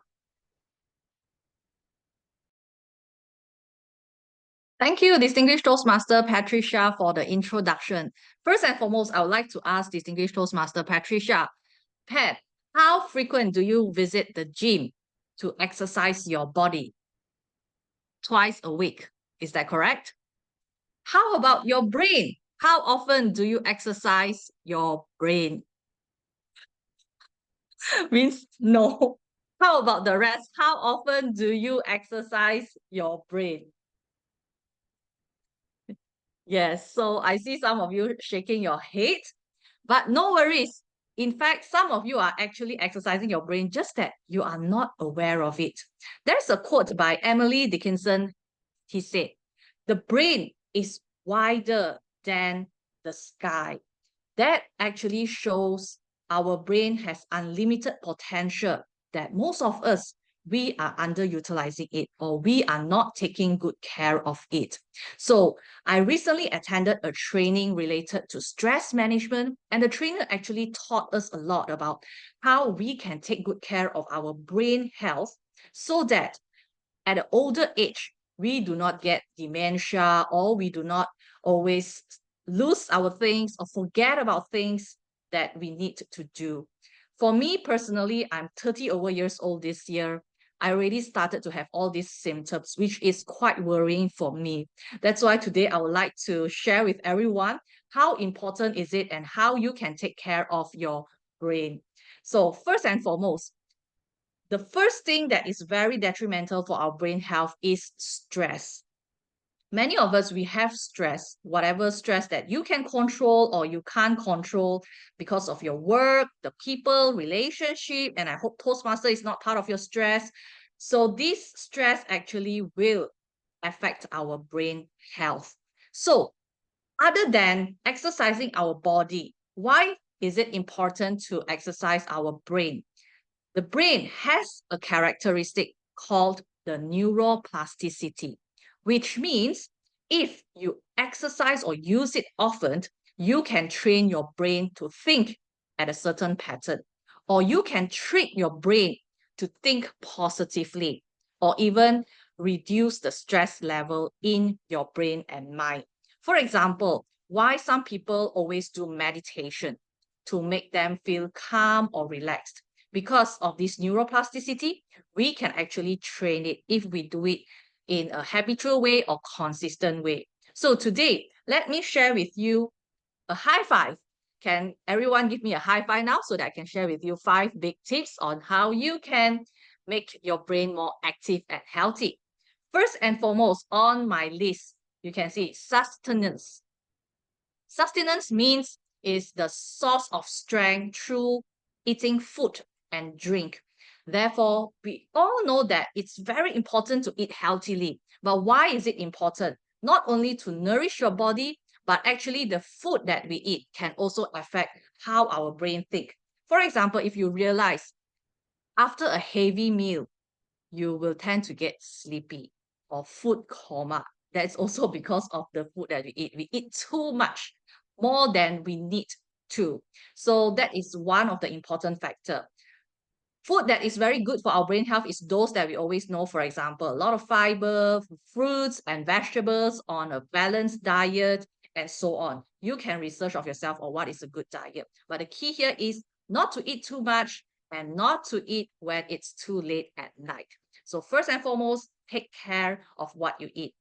Thank you, Distinguished Toastmaster Patricia, for the introduction. First and foremost, I would like to ask Distinguished Toastmaster Patricia, Pat, how frequent do you visit the gym to exercise your body? Twice a week, is that correct? How about your brain? How often do you exercise your brain? Means no. How about the rest? How often do you exercise your brain? Yes, so I see some of you shaking your head, but no worries. In fact, some of you are actually exercising your brain, just that you are not aware of it. There's a quote by Emily Dickinson. He said, "The brain is wider than the sky." That actually shows our brain has unlimited potential, that most of us, we are underutilizing it, or we are not taking good care of it. So I recently attended a training related to stress management, and the trainer actually taught us a lot about how we can take good care of our brain health so that at an older age, we do not get dementia, or we do not always lose our things or forget about things that we need to do. For me personally, I'm 30 over years old this year. I already started to have all these symptoms, which is quite worrying for me. That's why today I would like to share with everyone how important is it and how you can take care of your brain. So first and foremost, the first thing that is very detrimental for our brain health is stress. Many of us, we have stress, whatever stress that you can control or you can't control because of your work, the people, relationship, and I hope Toastmaster is not part of your stress. So this stress actually will affect our brain health. So other than exercising our body, why is it important to exercise our brain? The brain has a characteristic called the neuroplasticity, which means if you exercise or use it often, you can train your brain to think at a certain pattern, or you can trick your brain to think positively, or even reduce the stress level in your brain and mind. For example, why some people always do meditation to make them feel calm or relaxed. Because of this neuroplasticity, we can actually train it if we do it in a habitual way or consistent way. So today, let me share with you a high five. Can everyone give me a high five now so that I can share with you 5 big tips on how you can make your brain more active and healthy? First and foremost on my list, you can see sustenance. Sustenance means is the source of strength through eating food and drink. Therefore, we all know that it's very important to eat healthily. But why is it important? Not only to nourish your body, but actually the food that we eat can also affect how our brain think. For example, if you realize after a heavy meal, you will tend to get sleepy or food coma. That's also because of the food that we eat. We eat too much, more than we need to. So that is one of the important factors. Food that is very good for our brain health is those that we always know, for example, a lot of fiber, fruits and vegetables on a balanced diet, and so on. You can research of yourself on what is a good diet. But the key here is not to eat too much and not to eat when it's too late at night. So first and foremost, take care of what you eat.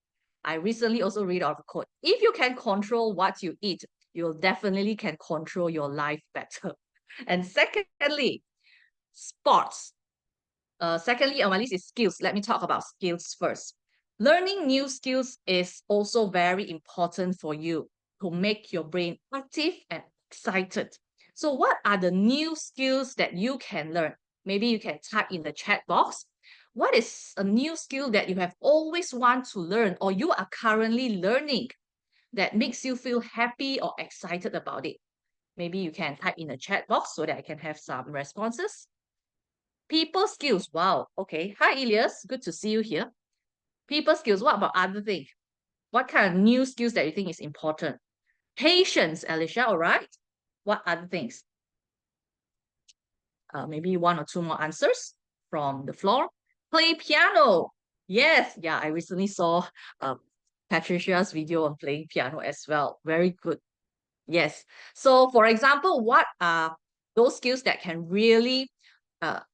I recently also read out a quote. If you can control what you eat, you definitely can control your life better. And secondly, sports. Secondly, on my list is skills. Let me talk about skills first. Learning new skills is also very important for you to make your brain active and excited. So what are the new skills that you can learn? Maybe you can type in the chat box. What is a new skill that you have always want to learn or you are currently learning that makes you feel happy or excited about it? Maybe you can type in the chat box so that I can have some responses. People skills. Wow. Okay. Hi, Elias. Good to see you here. People skills. What about other things? What kind of new skills that you think is important? Patience, Alicia. All right. What other things? Maybe 1 or 2 more answers from the floor. Play piano. Yes. Yeah, I recently saw Patricia's video on playing piano as well. Very good. Yes. So for example, what are those skills that can really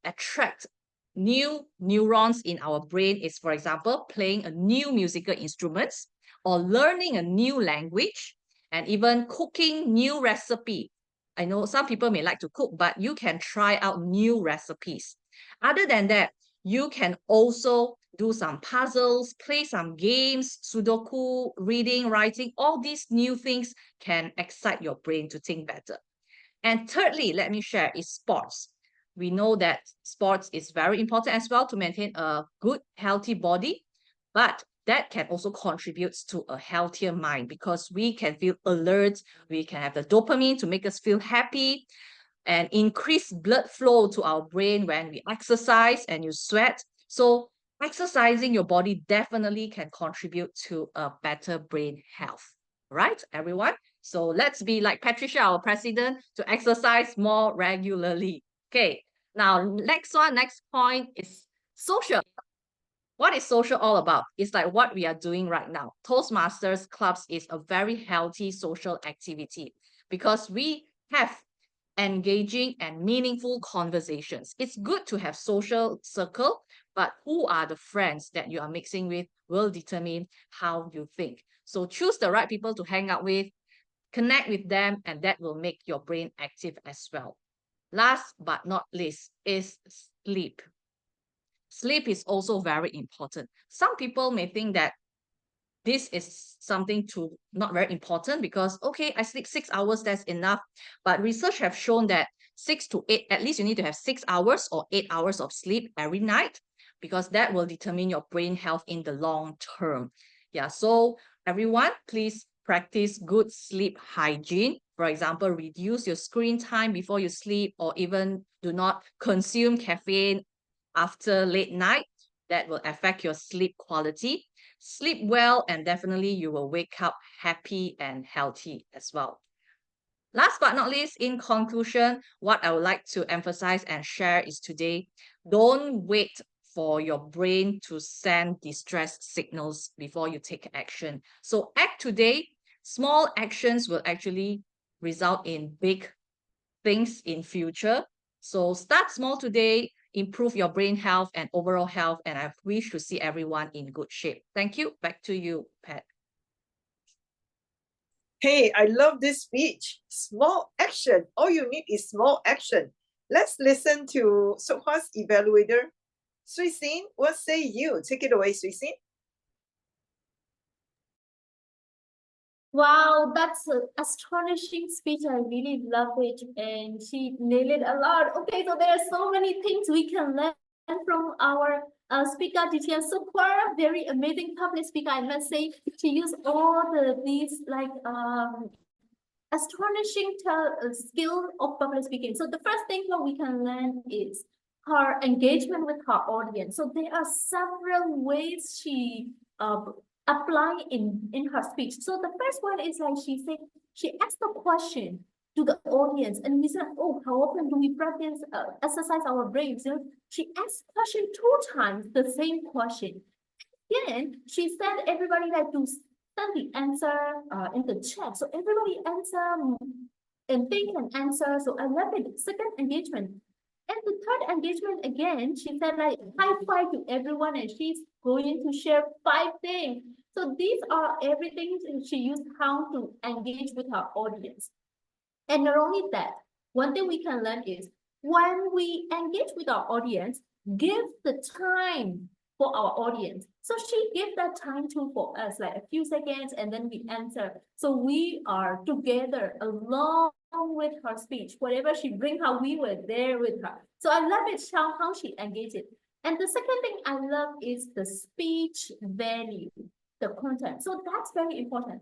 attract new neurons in our brain is, for example, playing a new musical instruments or learning a new language and even cooking new recipe. I know some people may like to cook, but you can try out new recipes. Other than that, you can also do some puzzles, play some games, Sudoku, reading, writing. All these new things can excite your brain to think better. And thirdly, let me share is sports. We know that sports is very important as well to maintain a good, healthy body, but that can also contribute to a healthier mind because we can feel alert, we can have the dopamine to make us feel happy and increase blood flow to our brain when we exercise and you sweat. So exercising your body definitely can contribute to a better brain health. Right, everyone? So let's be like Patricia, our president, to exercise more regularly. Okay, now next point is social. What is social all about? It's like what we are doing right now. Toastmasters clubs is a very healthy social activity because we have engaging and meaningful conversations. It's good to have social circle, but who are the friends that you are mixing with will determine how you think. So choose the right people to hang out with, connect with them, and that will make your brain active as well. Last but not least is sleep. Sleep is also very important. Some people may think that this is something to not very important because, okay, I sleep 6 hours, that's enough. But research have shown that 6 to 8, at least you need to have 6 hours or 8 hours of sleep every night because that will determine your brain health in the long term. Yeah, so everyone, please practice good sleep hygiene. For example, reduce your screen time before you sleep or even do not consume caffeine after late night. That will affect your sleep quality. Sleep well and definitely you will wake up happy and healthy as well. Last but not least, in conclusion, what I would like to emphasize and share is today, don't wait for your brain to send distress signals before you take action. So act today. Small actions will actually result in big things in future. So start small today, improve your brain health and overall health, and I wish to see everyone in good shape. Thank you. Back to you, Pat. Hey, I love this speech. Small action. All you need is small action. Let's listen to Sook Hwa's evaluator. Shwe Sin, what say you? Take it away, Shwe Sin. Wow, that's an astonishing speech. I really love it. And she nailed it a lot. Okay, so there are so many things we can learn from our speaker, DTM Sook Hwa, very amazing public speaker. I must say, she used all these like astonishing skill of public speaking. So the first thing that we can learn is her engagement with her audience. So there are several ways she apply in her speech. So the first one is like she asked the question to the audience and we said, oh, how often do we practice exercise our brains? You know, she asked question 2 times, the same question. Again, she said everybody had to send the answer in the chat. So everybody answer and they can answer. So I love it. Second engagement. And the third engagement, again, she said like high five to everyone and she's going to share 5 things. So these are everything she used how to engage with her audience. And not only that, one thing we can learn is when we engage with our audience, give the time for our audience. So she gave that time too for us, like a few seconds, and then we answer. So we are together along with her speech. Whatever she bring her, we were there with her. So I love it how she engaged it. And the second thing I love is the speech value, the content. So that's very important.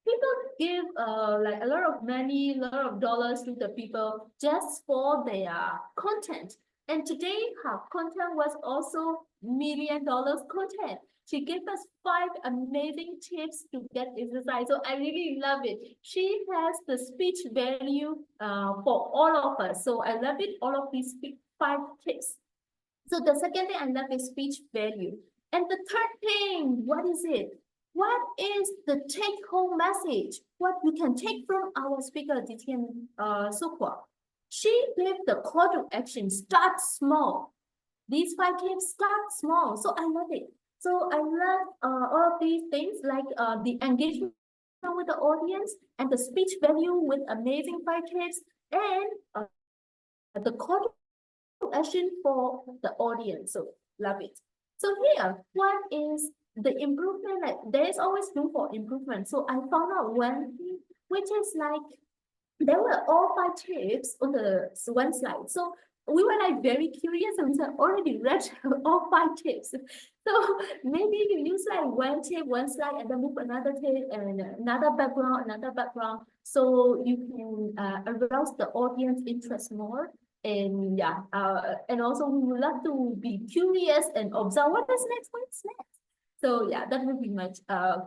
People give like a lot of money, a lot of dollars to the people just for their content. And today her content was also $1 million content. She gave us 5 amazing tips to get exercise. So I really love it. She has the speech value for all of us. So I love it, all of these 5 tips. So the second thing I love is speech value. And the third thing, what is it? What is the take-home message? What you can take from our speaker, DTM Sook Hwa? She gave the call to action, start small. These 5 tips, start small. So I love it. So I love all of these things like the engagement with the audience and the speech value with amazing 5 tips and the call to action for the audience. So love it. So here, what is the improvement? Like, there is always room for improvement. So I found out one thing, which is like there were all 5 tips on the one slide. So we were like very curious and we said already read all 5 tips. So maybe you use like one tip, one slide, and then move another tip and another background. So you can arouse the audience interest more. And yeah, and also we would love to be curious and observe what is next, what's next. So yeah, that would be much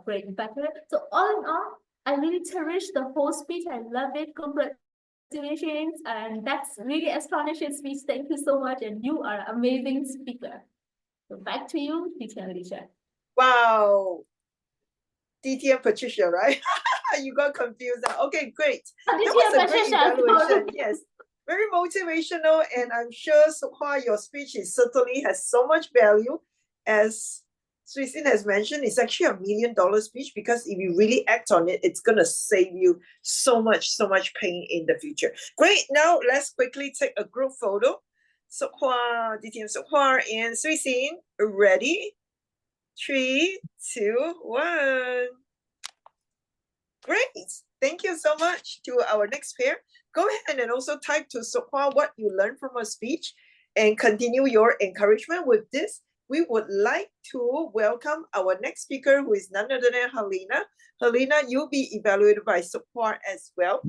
great better. So all in all, I really cherish the whole speech. I love it. Congratulations. And that's really astonishing speech. Thank you so much. And you are an amazing speaker. So back to you, DTM Alicia. Wow. DTM Patricia, right? You got confused. Okay, great. That was a great evaluation. Yes. Very motivational. And I'm sure, Sook Hwa, your speech certainly has so much value. As Shwe Sin has mentioned, it's actually $1 million speech, because if you really act on it, it's going to save you so much pain in the future. Great. Now let's quickly take a group photo. Sook Hwa, DTM Sook Hwa, and Shwe Sin. Ready? 3, 2, 1. Great. Thank you so much. To our next pair, go ahead and also type to Sook Hwa what you learned from our speech and continue your encouragement with this. We would like to welcome our next speaker, who is none other than Herlina. Herlina, you'll be evaluated by Sook Hwa as well.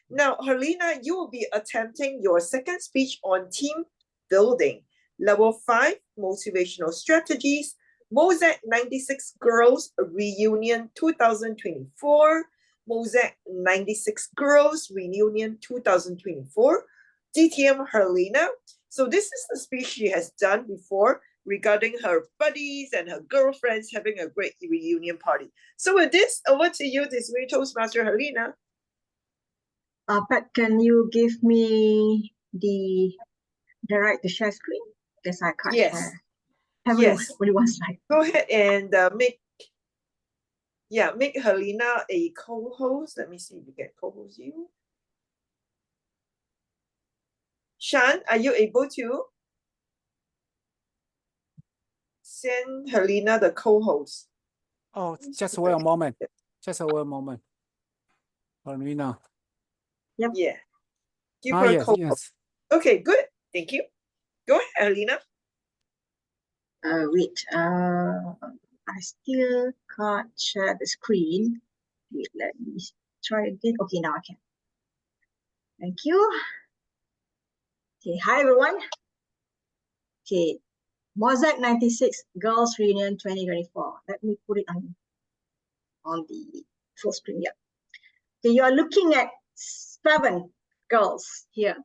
Now, Herlina, you will be attempting your second speech on team building. Level 5, motivational strategies, Mosaic 96 Girls Reunion 2024, Mosaic 96 Girls Reunion 2024, DTM Herlina. So this is the speech she has done before regarding her buddies and her girlfriends having a great reunion party. So with this, over to you, Distinguished Toastmaster Herlina. Pat, can you give me the right to share screen? Because I can't share. Only one slide. Go ahead and make Herlina a co-host. Let me see if we can co-host you. Shan, are you able to send Herlina the co-host? Oh, just wait a moment. Just wait a moment. Herlina. Yep. Yeah. Give her a co-host. Yes. Okay, good. Thank you. Go ahead, Herlina. Wait. I still can't share the screen. Wait, let me try again. Okay, now I can. Thank you. Okay, hi everyone. Okay, Mosaic 96 Girls Reunion 2024. Let me put it on the full screen. Yeah. Okay, you are looking at 7 girls here.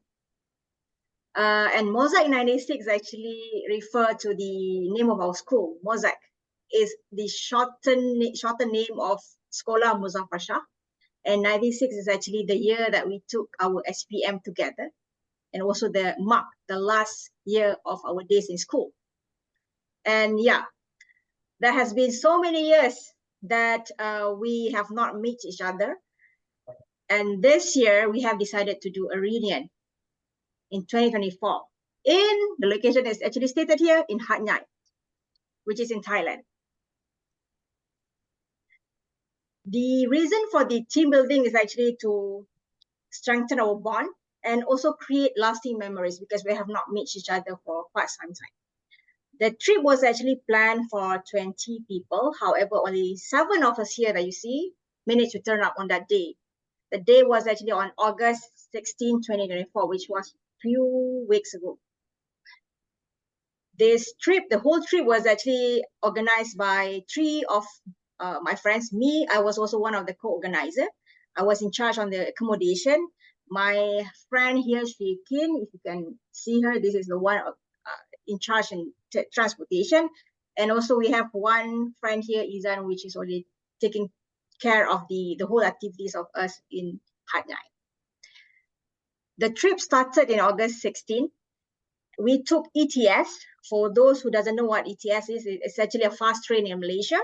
And Mosaic 96 actually refer to the name of our school. Mosaic is the shortened name of Sekolah Muzaffar Shah. And 96 is actually the year that we took our SPM together, and also the last year of our days in school. And yeah, there has been so many years that we have not met each other. And this year we have decided to do a reunion in 2024. In the location is actually stated here in Hat Yai, which is in Thailand. The reason for the team building is actually to strengthen our bond and also create lasting memories, because we have not met each other for quite some time. The trip was actually planned for 20 people. However, only 7 of us here that you see managed to turn up on that day. The day was actually on August 16, 2024, which was few weeks ago. This trip, the whole trip was actually organized by 3 of my friends. Me, I was also one of the co-organizers. I was in charge on the accommodation. My friend here, Shwe Sin, if you can see her, this is the one in charge in transportation. And also we have one friend here, Izan, which is already taking care of the whole activities of us in Hat Yai. The trip started in August 16. We took ETS. For those who doesn't know what ETS is, it's actually a fast train in Malaysia.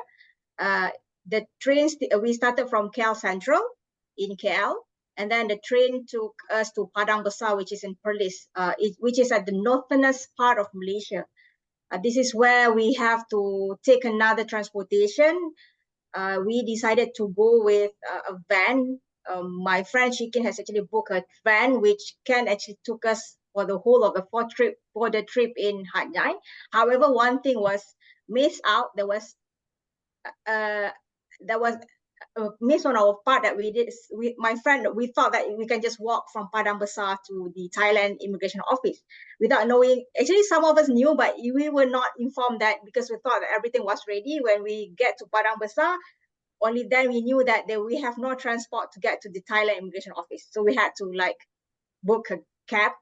The trains, we started from KL Central in KL, and then the train took us to Padang Besar, which is in Perlis, which is at the northernest part of Malaysia. This is where we have to take another transportation. We decided to go with a van my friend Shikin has actually booked a van which can actually took us for the whole of the trip in Hat Yai. However, one thing was missed out. There was a miss on our part that we did. My friend, we thought that we can just walk from Padang Besar to the Thailand immigration office without knowing. Actually, some of us knew, but we were not informed that, because we thought that everything was ready. When we get to Padang Besar, only then we knew that we have no transport to get to the Thailand immigration office. So we had to like book a cab.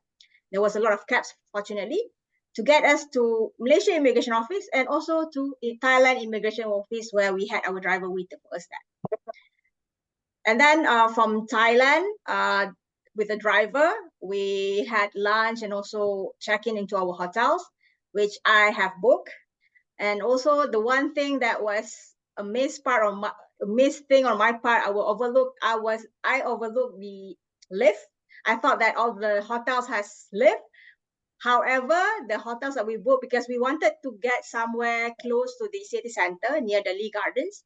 There was a lot of cabs, fortunately, to get us to Malaysia immigration office and also to the Thailand immigration office, where we had our driver waiting for us there. And then from Thailand, with the driver, we had lunch and also check-in into our hotels, which I have booked. And also the one thing that was a missed thing on my part, I overlooked the lift. I thought that all the hotels has lift. However, the hotels that we booked, because we wanted to get somewhere close to the city center near the Lee Gardens,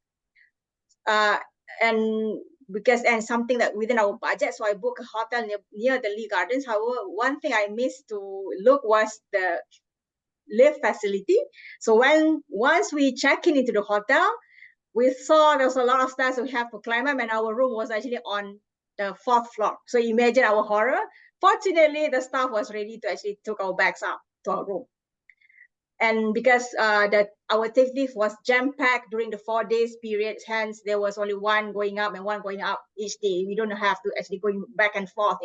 and something that within our budget, so I booked a hotel near the Lee Gardens. However, one thing I missed to look was the lift facility. So once we check into the hotel, we saw there was a lot of stairs we have to climb up, and our room was actually on the 4th floor. So imagine our horror. Fortunately, the staff was ready to actually took our bags up to our room. And because our takeoff was jam-packed during the 4 days period, hence there was only one going up and one going up each day. We don't have to actually going back and forth,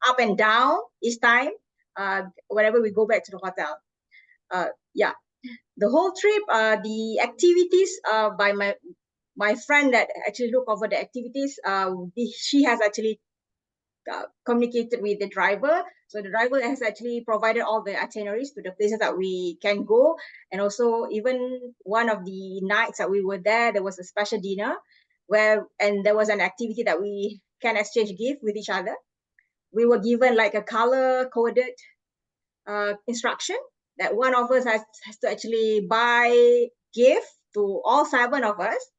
up and down each time, whenever we go back to the hotel. Yeah, the whole trip, the activities by my friend that actually look over the activities, she has actually communicated with the driver. So the driver has actually provided all the itineraries to the places that we can go. And also, even one of the nights that we were there was a special dinner and there was an activity that we can exchange gifts with each other. We were given like a color-coded instruction that one of us has to actually buy gift to all 7 of us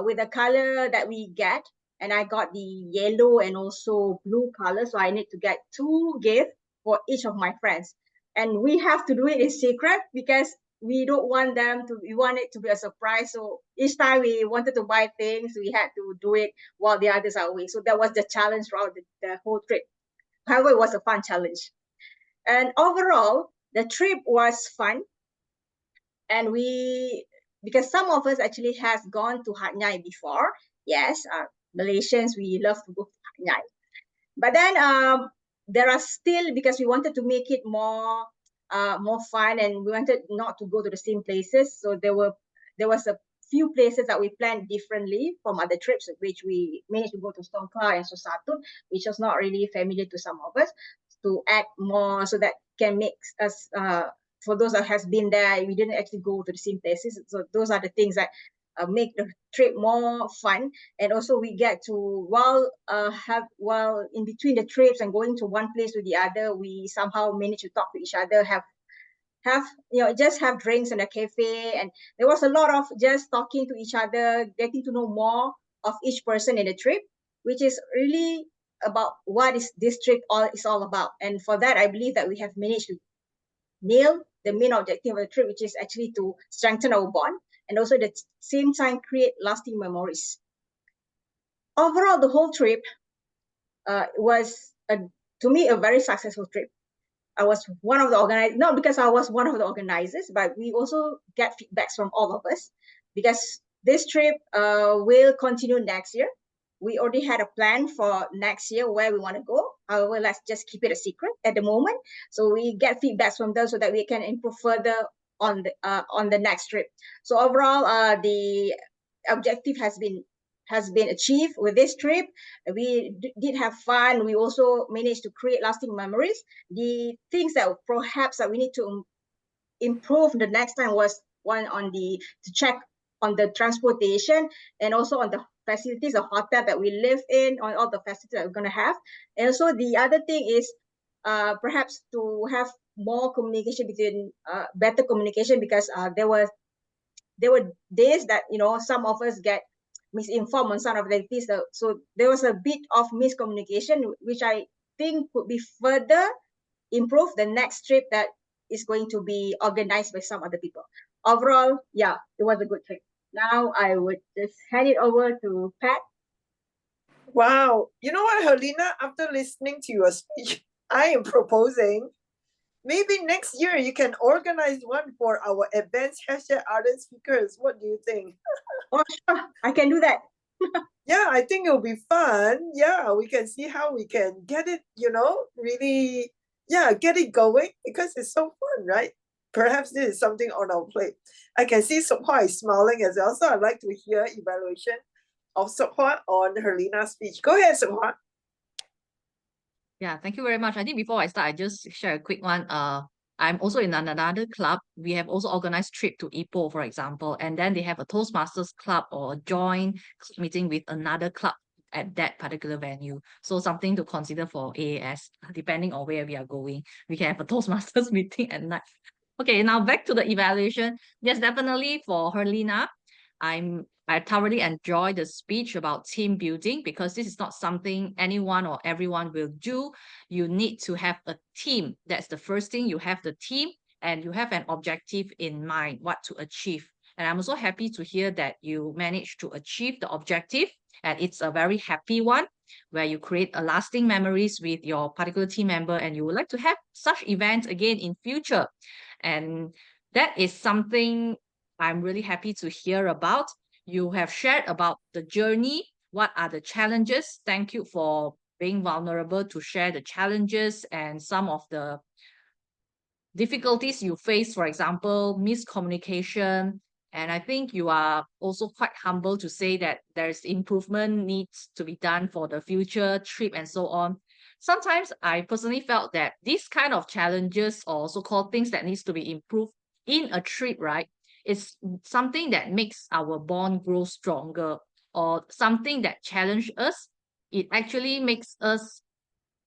with the color that we get. And I got the yellow and also blue color. So I need to get 2 gifts for each of my friends. And we have to do it in secret because we don't want we want it to be a surprise. So each time we wanted to buy things, we had to do it while the others are away. So that was the challenge throughout the whole trip. However, it was a fun challenge. And overall, the trip was fun. And because some of us actually has gone to Hat Yai before. Yes, Malaysians, we love to go to Hat Yai. But then there are still, because we wanted to make it more fun, and we wanted not to go to the same places. So there was a few places that we planned differently from other trips, which we managed to go to Sook Hwa and Susatun, which was not really familiar to some of us, to add more so that can make us, for those that has been there, we didn't actually go to the same places. So those are the things that make the trip more fun. And also we get to, while in between the trips and going to one place to the other, we somehow manage to talk to each other, just have drinks in a cafe. And there was a lot of just talking to each other, getting to know more of each person in the trip, which is really about what is this trip is all about. And for that, I believe that we have managed to nail the main objective of the trip, which is actually to strengthen our bond and also at the same time create lasting memories. Overall, the whole trip was, to me, a very successful trip. I was one of the organizers, not because I was one of the organizers, but we also get feedbacks from all of us, because this trip will continue next year. We already had a plan for next year where we want to go. However, let's just keep it a secret at the moment. So we get feedbacks from them so that we can improve further on the next trip. So overall, the objective has been achieved with this trip. We did have fun. We also managed to create lasting memories. The things that perhaps that we need to improve the next time was one to check on the transportation and also on the facilities, the hotel that we live in, on all the facilities that we're going to have. And also the other thing is perhaps to have more communication better communication, because there were days that some of us get misinformed on some of the activities. So there was a bit of miscommunication, which I think could be further improved the next trip that is going to be organized by some other people. Overall, yeah, it was a good trip. Now I would just hand it over to Pat. Wow. You know what, Herlina, after listening to your speech, I am proposing maybe next year you can organize one for our advanced hashtag ardent speakers. What do you think? Oh, sure, I can do that. Yeah, I think it'll be fun. Yeah, we can see how we can get it, really, get it going because it's so fun, right? Perhaps this is something on our plate. I can see Sook Hwa is smiling as well, so I'd like to hear evaluation of Sook Hwa on Herlina's speech. Go ahead, Sook Hwa. Yeah, thank you very much. I think before I start, I just share a quick one. I'm also in another club. We have also organized trip to Ipoh, for example, and then they have a Toastmasters club or a joint meeting with another club at that particular venue. So something to consider for AAS, depending on where we are going. We can have a Toastmasters meeting at night. Okay, now back to the evaluation. Yes, definitely for Herlina, I thoroughly enjoy the speech about team building because this is not something anyone or everyone will do. You need to have a team. That's the first thing. You have the team and you have an objective in mind, what to achieve. And I'm also happy to hear that you managed to achieve the objective, and it's a very happy one where you create a lasting memories with your particular team member, and you would like to have such events again in future. And that is something I'm really happy to hear about. You have shared about the journey. What are the challenges? Thank you for being vulnerable to share the challenges and some of the difficulties you face, for example, miscommunication. And I think you are also quite humble to say that there's improvement needs to be done for the future trip and so on. Sometimes I personally felt that these kind of challenges or so-called things that needs to be improved in a trip, right? It's something that makes our bond grow stronger, or something that challenges us. It actually makes us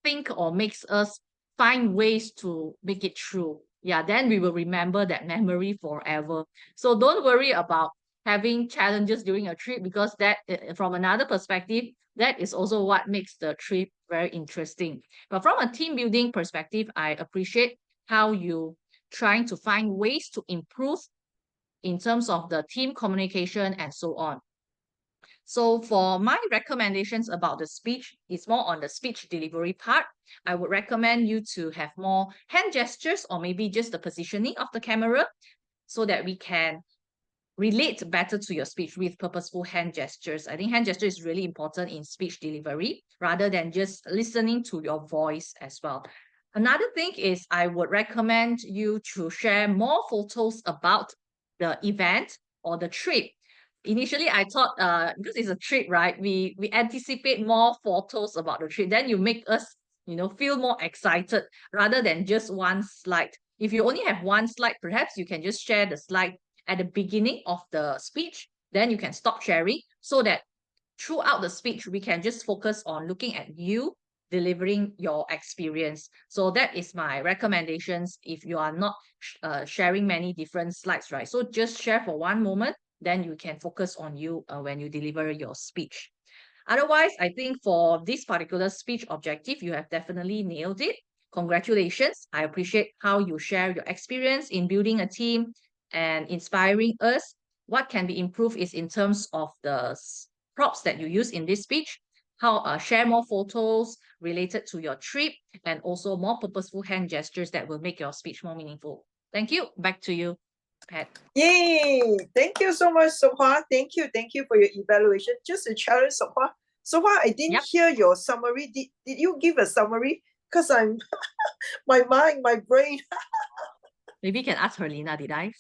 think or makes us find ways to make it true. Yeah, then we will remember that memory forever. So don't worry about having challenges during a trip, because that, from another perspective, that is also what makes the trip very interesting. But from a team building perspective, I appreciate how you trying to find ways to improve in terms of the team communication and so on. So for my recommendations about the speech, it's more on the speech delivery part. I would recommend you to have more hand gestures, or maybe just the positioning of the camera, so that we can relate better to your speech with purposeful hand gestures. I think hand gesture is really important in speech delivery rather than just listening to your voice as well. Another thing is I would recommend you to share more photos about the event or the trip. Initially, I thought because it's a trip, right? We anticipate more photos about the trip. Then you make us, feel more excited rather than just one slide. If you only have one slide, perhaps you can just share the slide at the beginning of the speech. Then you can stop sharing so that throughout the speech, we can just focus on looking at you delivering your experience. So that is my recommendations if you are not sharing many different slides, right? So just share for one moment, then you can focus on you when you deliver your speech. Otherwise, I think for this particular speech objective, you have definitely nailed it. Congratulations. I appreciate how you share your experience in building a team and inspiring us. What can be improved is in terms of the props that you use in this speech, how share more photos related to your trip, and also more purposeful hand gestures that will make your speech more meaningful. Thank you. Back to you, Pat. Yay! Thank you so much, Sook Hwa. Thank you for your evaluation. Just to challenge Sook Hwa. Sook Hwa, I didn't hear your summary. Did you give a summary? Because I'm my mind, my brain. Maybe you can ask Herlina, did I?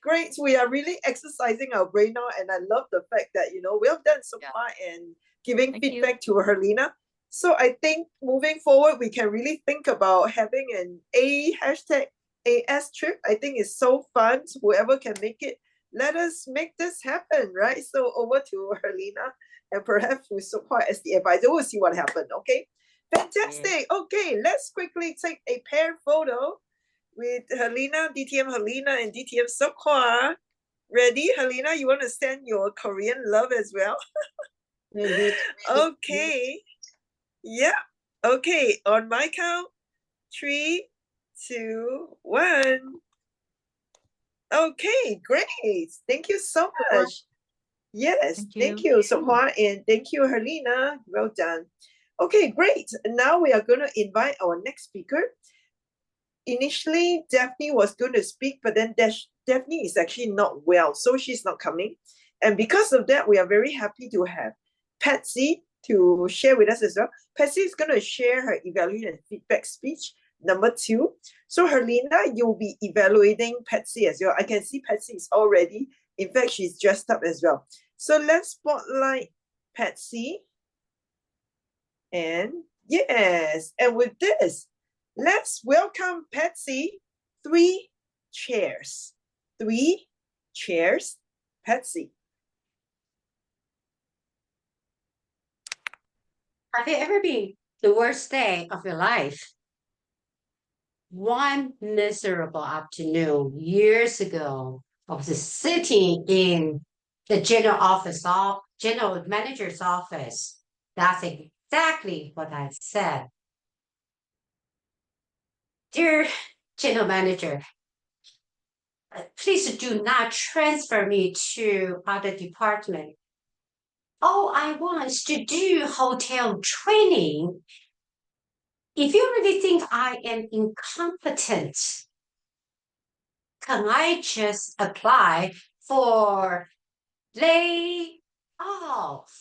Great. We are really exercising our brain now, and I love the fact that we have done so far and giving feedback to Herlina. So I think moving forward, we can really think about having an #AS trip. I think it's so fun. So whoever can make it, let us make this happen, right? So over to Herlina, and perhaps with Sook Hwa as the advisor. We'll see what happens. Okay. Fantastic. Okay, let's quickly take a pair photo with Herlina, DTM Herlina, and DTM Sook Hwa. Ready, Herlina? You want to send your Korean love as well? Okay. Yeah. Okay. On my count, 3, 2, 1. Okay, great. Thank you so much. Yes, thank you, Sook Hwa, and thank you, Herlina. Well done. Okay, great. Now we are going to invite our next speaker. Initially, Daphne was going to speak, but then Daphne is actually not well, so she's not coming. And because of that, we are very happy to have Patsy to share with us as well. Patsy is going to share her evaluation and feedback speech, number 2. So Herlina, you'll be evaluating Patsy as well. I can see Patsy is all ready. In fact, she's dressed up as well. So let's spotlight Patsy. And yes, and with this, let's welcome Patsy. 3 chairs. 3 chairs. Patsy. Have you ever been the worst day of your life? One miserable afternoon years ago, I was sitting in the general manager's office. That's exactly what I said. Dear general manager, please do not transfer me to other department. All I want is to do hotel training. If you really think I am incompetent, can I just apply for lay off?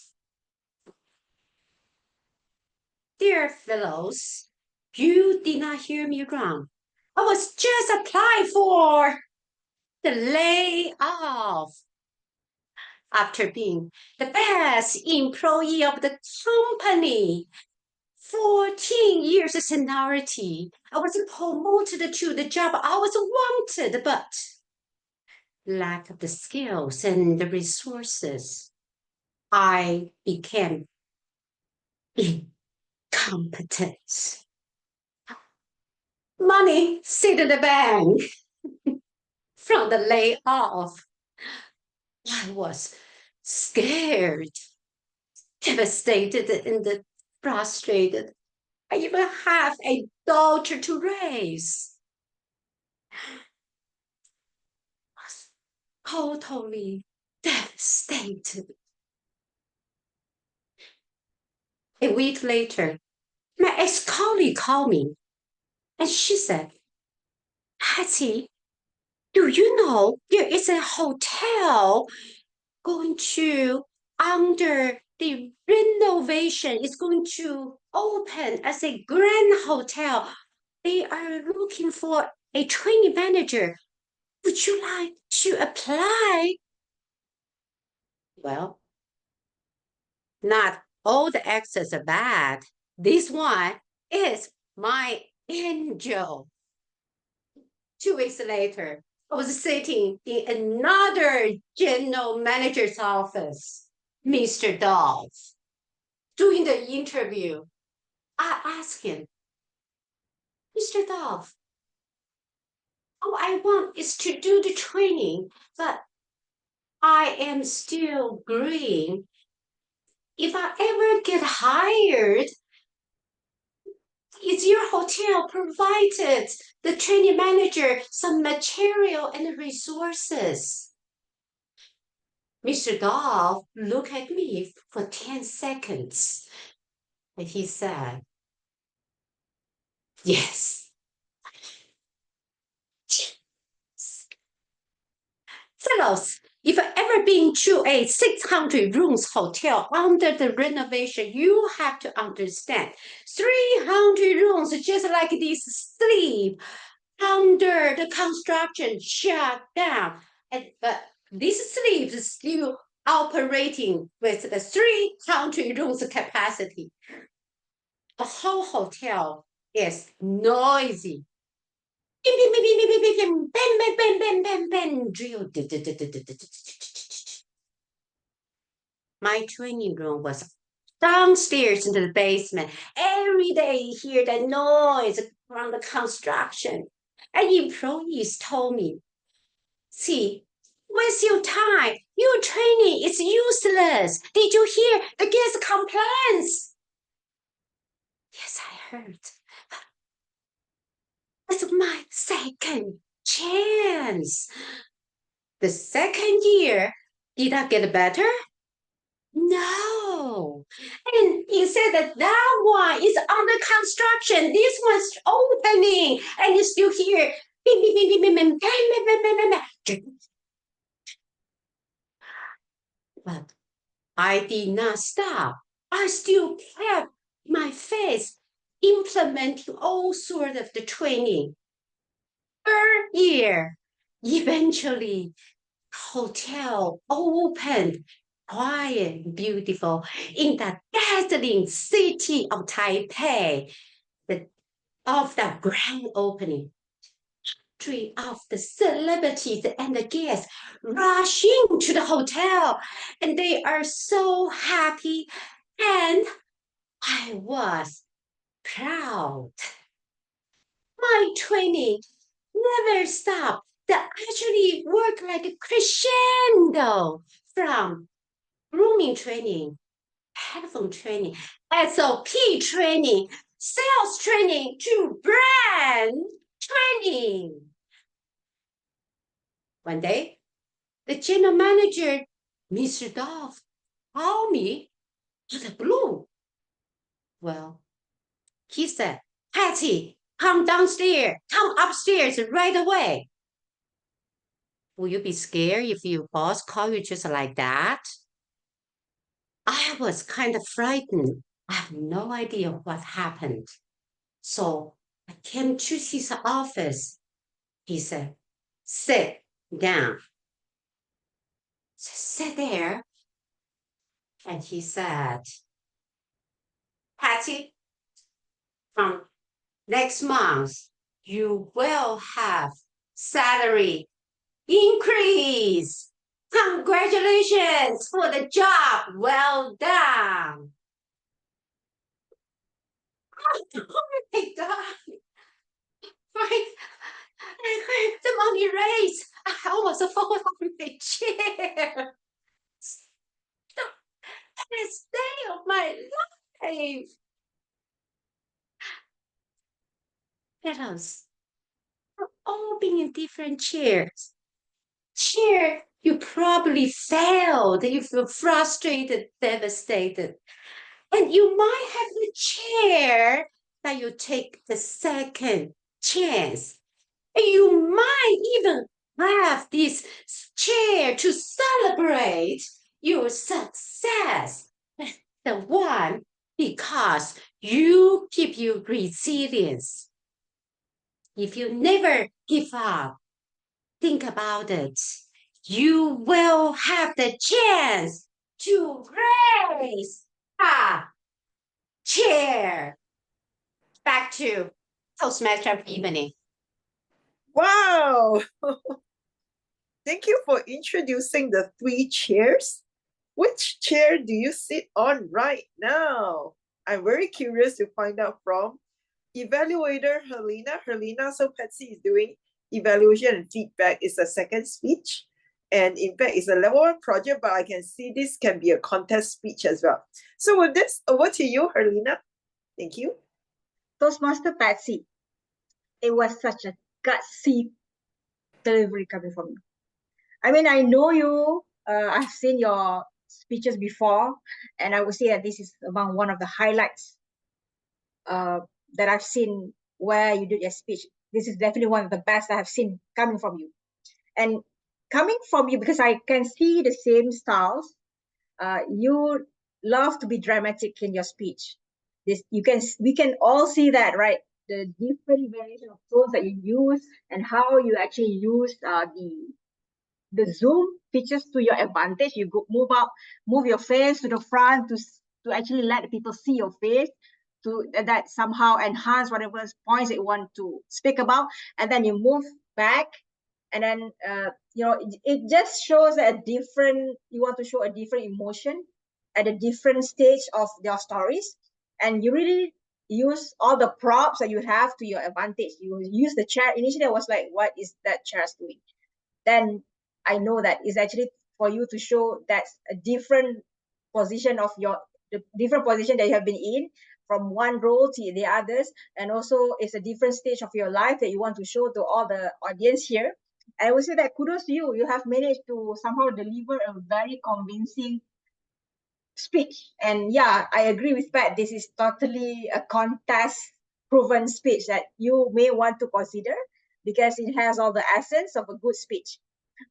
Dear fellows, you did not hear me wrong. I was just applying for the lay off. After being the best employee of the company, 14 years of seniority, I was promoted to the job I was wanted, but lack of the skills and the resources, I became incompetent. Money sit in the bank from the layoff. I was scared, devastated, and frustrated. I even have a daughter to raise. I was totally devastated. A week later, my ex-colleague called me and she said, Patsy, do you know there is a hotel going to, under the renovation, is going to open as a grand hotel. They are looking for a training manager. Would you like to apply? Well, not all the exes are bad. This one is my angel. 2 weeks later, I was sitting in another general manager's office, Mr. Dolph. During the interview, I asked him, Mr. Dolph, all I want is to do the training, but I am still green. If I ever get hired, is your hotel provided the training manager some material and resources? Mr. Dolph looked at me for 10 seconds and he said, yes. Fellows, if you've ever been to a 600 rooms hotel under the renovation, you have to understand 300 rooms, just like this sleep under the construction shut down. But this sleep is still operating with the 300 rooms capacity. The whole hotel is noisy. Drill. My training room was downstairs in the basement. Every day you hear the noise from the construction. And employees told me, see, waste your time. Your training is useless. Did you hear the guest complaints? Yes, I heard. It's my second chance. The second year, did I get better? No. And you said that one is under construction. This one's opening. And you still hear bing, bing, bing, bing, bing, bing, bing, bing, bing, bing, bing. But I did not stop. I still kept my face implementing all sorts of the training. Third year, eventually, hotel opened, quiet, beautiful, in the dazzling city of Taipei. Of the grand opening, three of the celebrities and the guests rushing to the hotel, and they are so happy, and I was proud. My training never stopped. That actually worked like a crescendo from grooming training, telephone training, SOP training, sales training to brand training. One day, the general manager, Mr. Dove, called me out of the blue. Well, he said, Patsy, come downstairs, come upstairs right away. Will you be scared if your boss called you just like that? I was kind of frightened. I have no idea what happened. So I came to his office. He said, sit down. So sit there. And he said, Patsy, from next month, you will have salary increase. Congratulations for the job. Well done. Oh my God. The money raise. I almost fall on my chair. The best day of my life. Fellows, we're all being in different chairs. Chair, you probably failed. You feel frustrated, devastated. And you might have the chair that you take the second chance. And you might even have this chair to celebrate your success. The one, because you keep your resilience. If you never give up, think about it. You will have the chance to raise a chair. Back to Toastmaster evening. Wow. Thank you for introducing the 3 chairs. Which chair do you sit on right now? I'm very curious to find out from evaluator Herlina. Herlina, so Patsy is doing evaluation and feedback is the second speech. And in fact, it's a level 1 project, but I can see this can be a contest speech as well. So with this, over to you, Herlina. Thank you. Toastmaster Patsy, it was such a gutsy delivery coming from you. I mean, I know you, I've seen your speeches before, and I would say that this is among one of the highlights that I've seen where you did your speech. This is definitely one of the best I have seen coming from you. And coming from you, because I can see the same styles, you love to be dramatic in your speech. We can all see that, right? The different variation of tones that you use and how you actually use the zoom features to your advantage. You move your face to the front to actually let people see your face, to that somehow enhance whatever points that you want to speak about, and then you move back, and then it just shows that you want to show a different emotion at a different stage of your stories, and you really use all the props that you have to your advantage. You use the chair. Initially I was like, what is that chair doing? Then I know that is actually for you to show that's a different position of the different position that you have been in from one role to the others, and also it's a different stage of your life that you want to show to all the audience here. I would say that kudos to you. You have managed to somehow deliver a very convincing speech. And yeah, I agree with Pat. This is totally a contest proven speech that you may want to consider because it has all the essence of a good speech.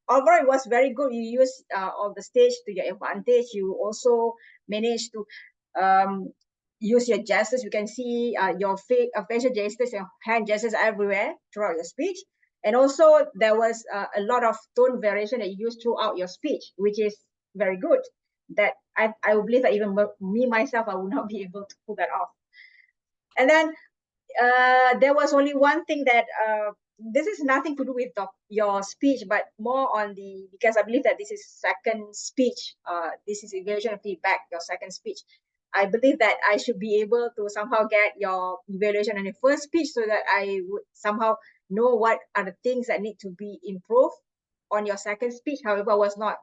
Overall, it was very good. You used all the stage to your advantage. You also managed to use your gestures. You can see your facial gestures and hand gestures everywhere throughout your speech. And also, there was a lot of tone variation that you used throughout your speech, which is very good. That I believe that even me myself, I would not be able to pull that off. And then there was only one thing that this is nothing to do with your speech, but more on because I believe that this is second speech. This is evaluation and feedback, your second speech. I believe that I should be able to somehow get your evaluation on your first speech so that I would somehow know what are the things that need to be improved on your second speech. However, I was not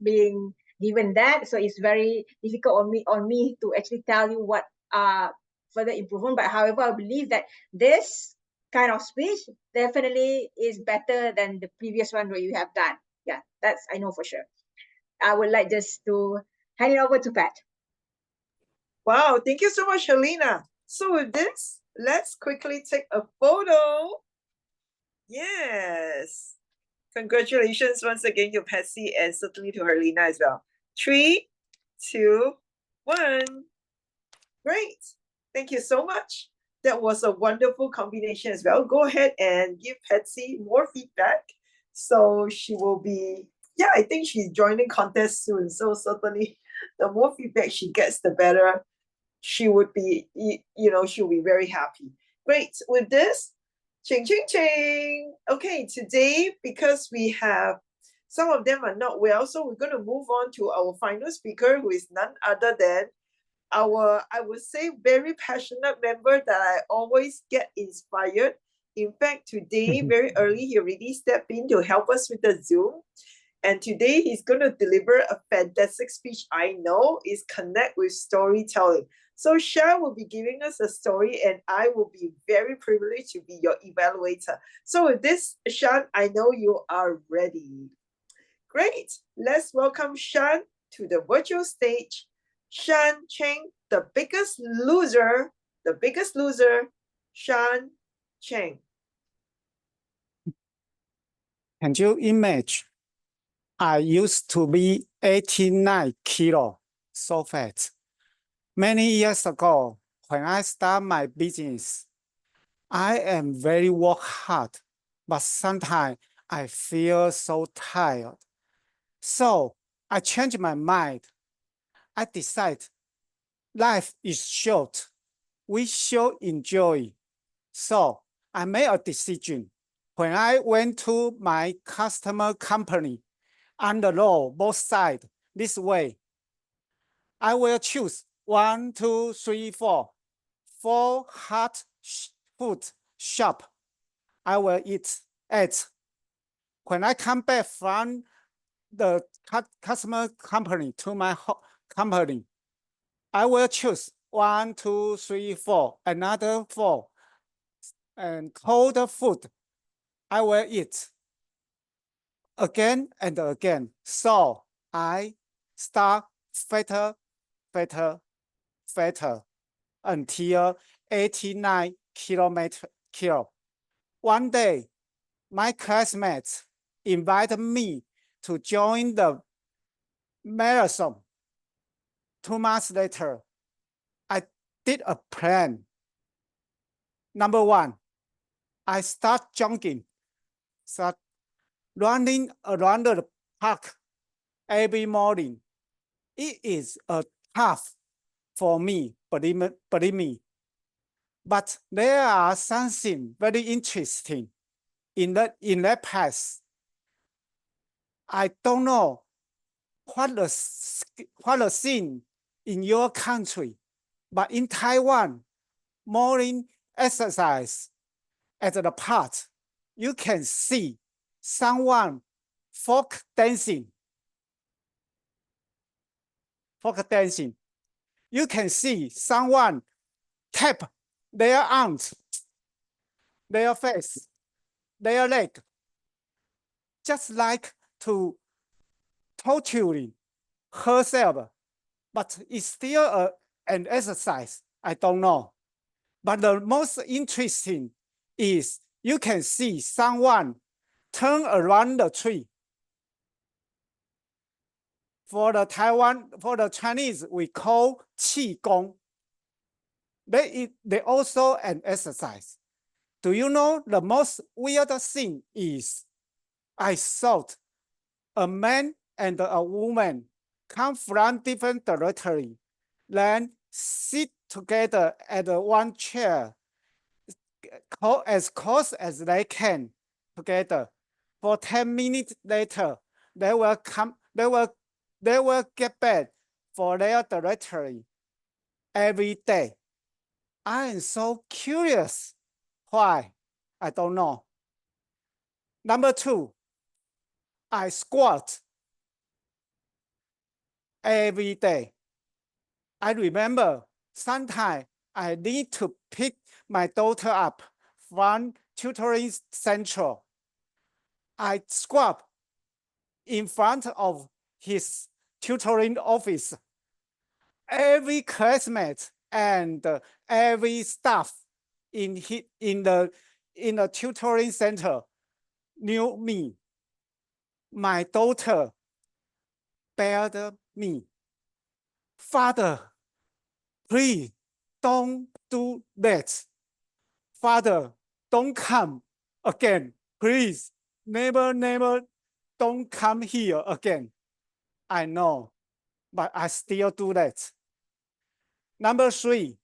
being given that, so it's very difficult on me to actually tell you what further improvement. But however, I believe that this kind of speech definitely is better than the previous one where you have done. Yeah, that's I know for sure. I would like just to hand it over to Pat. Wow, thank you so much, Herlina. So with this, let's quickly take a photo. Yes. Congratulations once again to Patsy and certainly to Herlina as well. 3, 2, 1. Great. Thank you so much. That was a wonderful combination as well. Go ahead and give Patsy more feedback. So she will be, yeah, I think she's joining contest soon. So certainly the more feedback she gets, the better she would be, she'll be very happy. Great. With this, ching, ching, ching. Okay, today, because we have, some of them are not well, so we're going to move on to our final speaker, who is none other than our, I would say, very passionate member that I always get inspired. In fact, today, very early, he already stepped in to help us with the Zoom. And today he's going to deliver a fantastic speech. I know is connect with storytelling. So Shan will be giving us a story and I will be very privileged to be your evaluator. So with this, Shan, I know you are ready. Great. Let's welcome Shan to the virtual stage. Shan Cheng, the biggest loser, Shan Cheng. Can you imagine? I used to be 89 kilo, so fat. Many years ago, when I start my business, I am very work hard, but sometimes I feel so tired. So I changed my mind. I decide life is short. We should enjoy. So I made a decision. When I went to my customer company, on the road, both sides, this way, I will choose 1, 2, 3, 4, 4 hot food shop. I will eat at. When I come back from the customer company to my company, I will choose 1, 2, 3, 4, another 4, and cold food. I will eat again and again. So I start fatter until 89 kilo. One day, my classmates invited me to join the marathon. 2 months later, I did a plan. Number 1, I start jogging, start running around the park every morning. It is tough for me, believe me. But there are something very interesting in that path. I don't know what the scene in your country, but in Taiwan, morning exercise at the park, you can see someone folk dancing. Folk dancing. You can see someone tap their arms, their face, their leg, just like to torturing herself, but it's still an exercise. I don't know. But the most interesting is you can see someone turn around the tree. For the Chinese, we call qi gong. They also an exercise. Do you know the most weird thing is I thought a man and a woman come from different territory, then sit together at one chair, as close as they can together. For 10 minutes later, they will get back for their territory every day. I am so curious. Why? I don't know. Number 2, I squat every day. I remember sometimes I need to pick my daughter up from tutoring central. I squat in front of his tutoring office. Every classmate and every staff in the tutoring center knew me. My daughter begged me, "Father, please don't do that. Father, don't come again. Please, never, never, don't come here again." I know, but I still do that. Number 3,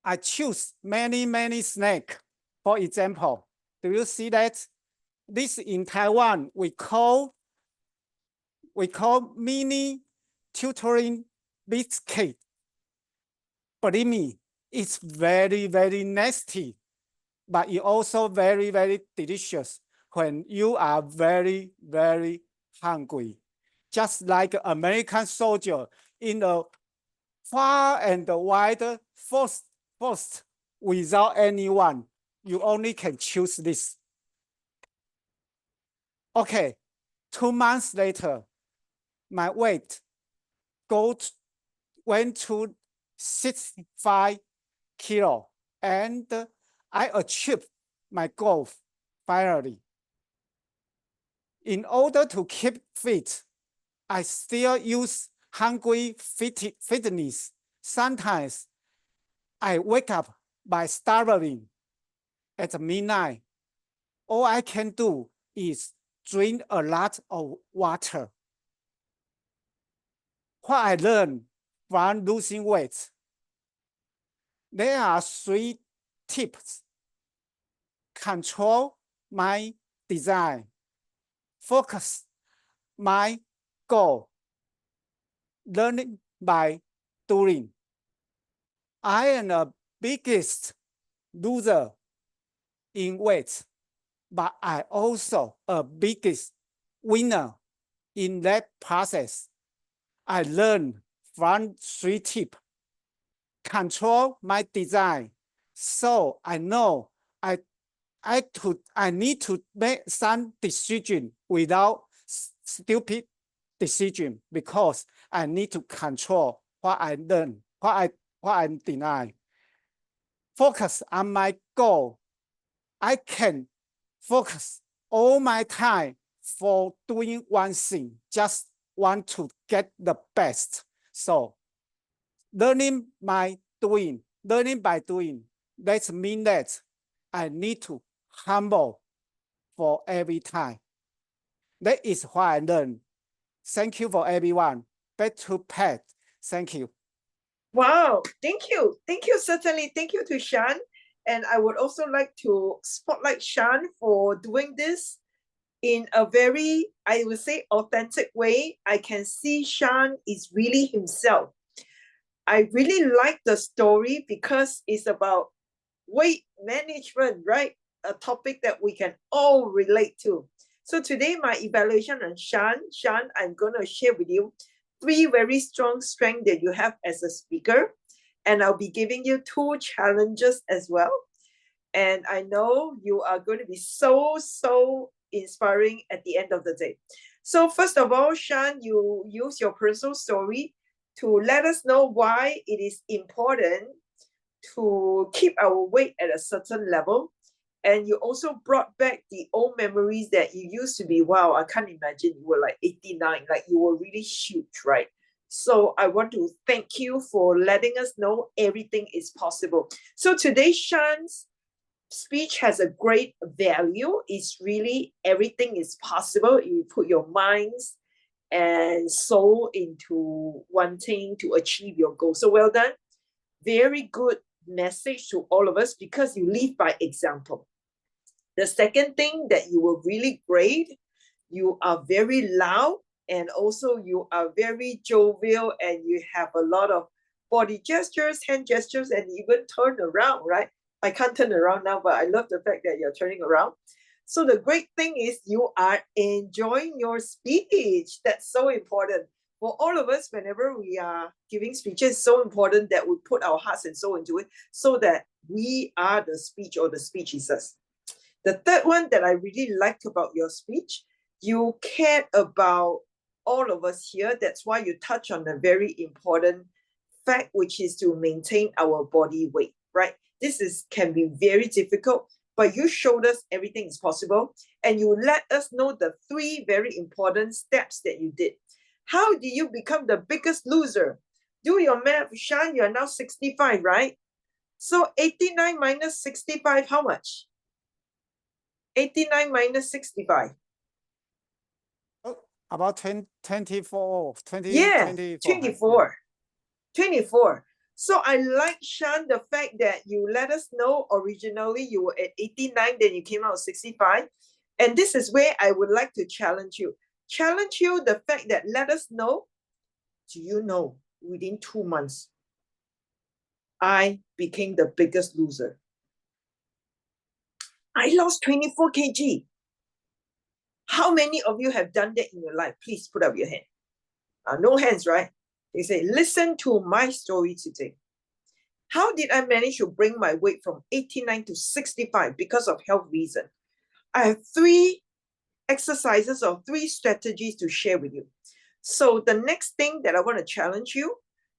I choose many snakes. For example, do you see that? This in Taiwan, we call mini tutoring biscuit. Believe me, it's very nasty, but it's also very delicious when you are very hungry. Just like an American soldier in the far and wide forest without anyone, you only can choose this. Okay, 2 months later, my weight went to 65 kilo, and I achieved my goal finally. In order to keep fit, I still use hungry fitness. Sometimes I wake up by starving at midnight. All I can do is drink a lot of water. What I learned from losing weight, there are 3 tips. Control my desire. Focus my goal. Learning by doing. I am the biggest loser in weight, but I also a biggest winner in that process. I learned from 3 tips. Control my desire, so I know I need to make some decision without stupid decision, because I need to control what I learn, what I deny. Focus on my goal. I can focus all my time for doing one thing, just want to get the best. So learning by doing, that means that I need to humble for every time. That is what I learned. Thank you for everyone. Back to Pat. Thank you. Wow, thank you. Thank you, certainly. Thank you to Shan. And I would also like to spotlight Shan for doing this in a very, I would say, authentic way. I can see Shan is really himself. I really like the story because it's about weight management, right? A topic that we can all relate to. So today, my evaluation on Shan, I'm going to share with you 3 very strong strengths that you have as a speaker. And I'll be giving you 2 challenges as well. And I know you are going to be so inspiring at the end of the day. So first of all, Shan, you use your personal story to let us know why it is important to keep our weight at a certain level. And you also brought back the old memories that you used to be, wow, I can't imagine you were like 89, like you were really huge, right? So I want to thank you for letting us know everything is possible. So today, Shan's speech has a great value. It's really everything is possible. You put your minds and soul into wanting to achieve your goal. So well done. Very good message to all of us because you lead by example. The second thing that you were really great, you are very loud and also you are very jovial and you have a lot of body gestures, hand gestures, and even turn around, right? I can't turn around now, but I love the fact that you're turning around. So the great thing is you are enjoying your speech. That's so important. For all of us, whenever we are giving speeches, it's so important that we put our hearts and soul into it so that we are the speech or the speech is us. The third one that I really liked about your speech, you cared about all of us here. That's why you touch on a very important fact, which is to maintain our body weight, right? This can be very difficult, but you showed us everything is possible and you let us know the 3 very important steps that you did. How do you become the biggest loser? Do your math, Shan, you're now 65, right? So 89 minus 65, how much? 89 minus 65. About 24, 20, Yeah, 24. 24. 24. So I like, Shan, the fact that you let us know originally you were at 89, then you came out 65. And this is where I would like to challenge you. Challenge you the fact that let us know, do you know, within 2 months, I became the biggest loser. I lost 24 kg. How many of you have done that in your life? Please put up your hand. No hands, right? They say, listen to my story today. How did I manage to bring my weight from 89 to 65 because of health reason? I have 3 exercises or 3 strategies to share with you. So the next thing that I want to challenge you,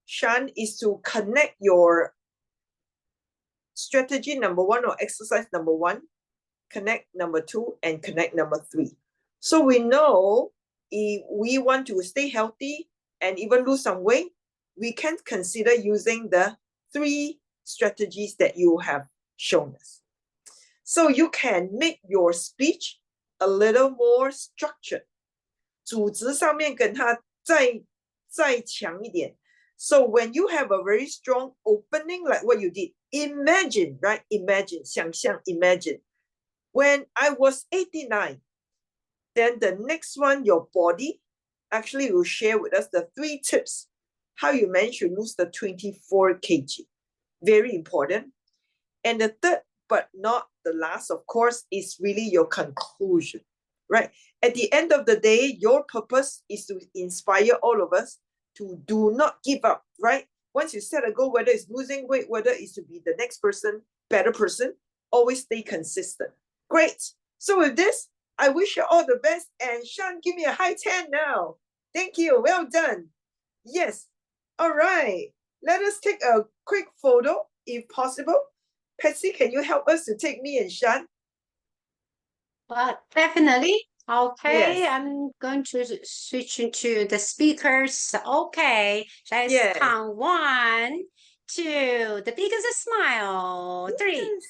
Shan, is to connect your strategy number 1 or exercise number 1, connect number 2, and connect number 3. So we know if we want to stay healthy and even lose some weight, we can consider using the 3 strategies that you have shown us. So you can make your speech a little more structured. 组织上面跟它再强一点. So when you have a very strong opening like what you did, imagine, right? Imagine, 想象, imagine. When I was 89, then the next one, your body actually will share with us the 3 tips, how you manage to lose the 24 kg. Very important. And the third, but not the last, of course, is really your conclusion, right? At the end of the day, your purpose is to inspire all of us to do not give up, right? Once you set a goal, whether it's losing weight, whether it's to be the next person, better person, always stay consistent. Great. So with this, I wish you all the best. And Shan, give me a high 10 now. Thank you. Well done. Yes. All right. Let us take a quick photo if possible. Patsy, can you help us to take me and Shan? Well, definitely. Okay, Yes. I'm going to switch into the speakers. Okay, let's Yes. count 1, 2, the biggest smile, 3. Yes.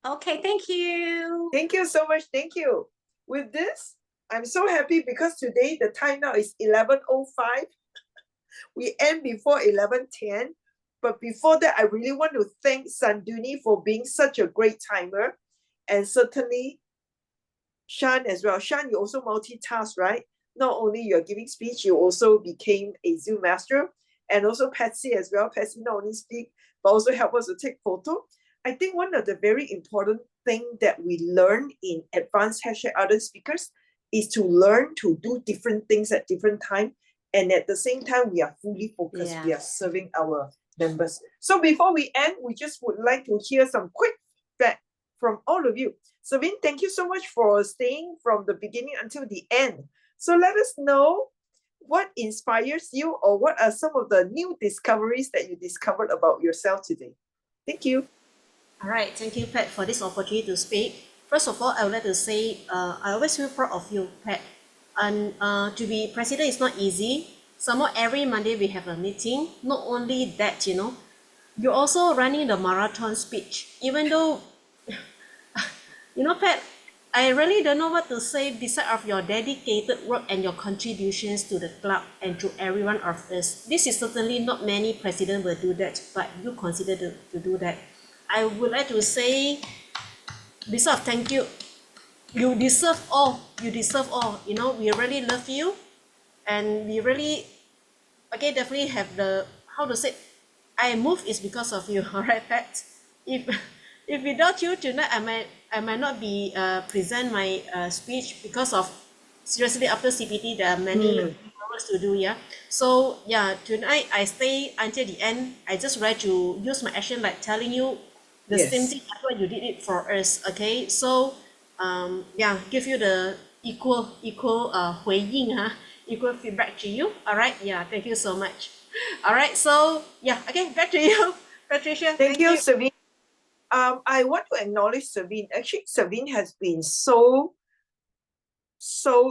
Okay, thank you. Thank you so much. Thank you. With this, I'm so happy because today the time now is 11:05. We end before 11:10. But before that, I really want to thank Sanduni for being such a great timer. And certainly Shan as well. Shan, you also multitask, right? Not only you're giving speech, you also became a Zoom master. And also Patsy as well. Patsy not only speak, but also help us to take photo. I think one of the very important thing that we learn in advanced hashtag other speakers is to learn to do different things at different time. And at the same time, we are fully focused. We are serving our members. So before we end, we just would like to hear some quick feedback from all of you. Survene, thank you so much for staying from the beginning until the end. So let us know what inspires you, or what are some of the new discoveries that you discovered about yourself today. Thank you. All right, thank you, Pat, for this opportunity to speak. First of all, I would like to say I always feel proud of you, Pat. And to be president is not easy. Somehow every Monday we have a meeting. Not only that, you're also running the marathon speech. Even though, Pat, I really don't know what to say beside of your dedicated work and your contributions to the club and to every one of us. This is certainly not many presidents will do that, but you consider to do that. I would like to say, beside of thank you, you deserve all. You deserve all. We really love you, and we really, definitely have the, how to say, I move is because of you. All right, Pat. If without you tonight, I might not be present my speech because of, seriously, after CPT there are many hours to do. So tonight I stay until the end. I just ready to use my action, like telling you the same thing as what you did it for us. Okay, so give you the equal 回应 equal feedback to you. All right, thank you so much. All right, so back to you, Patricia. Thank you, Survene. I want to acknowledge Survene. Actually, Survene has been so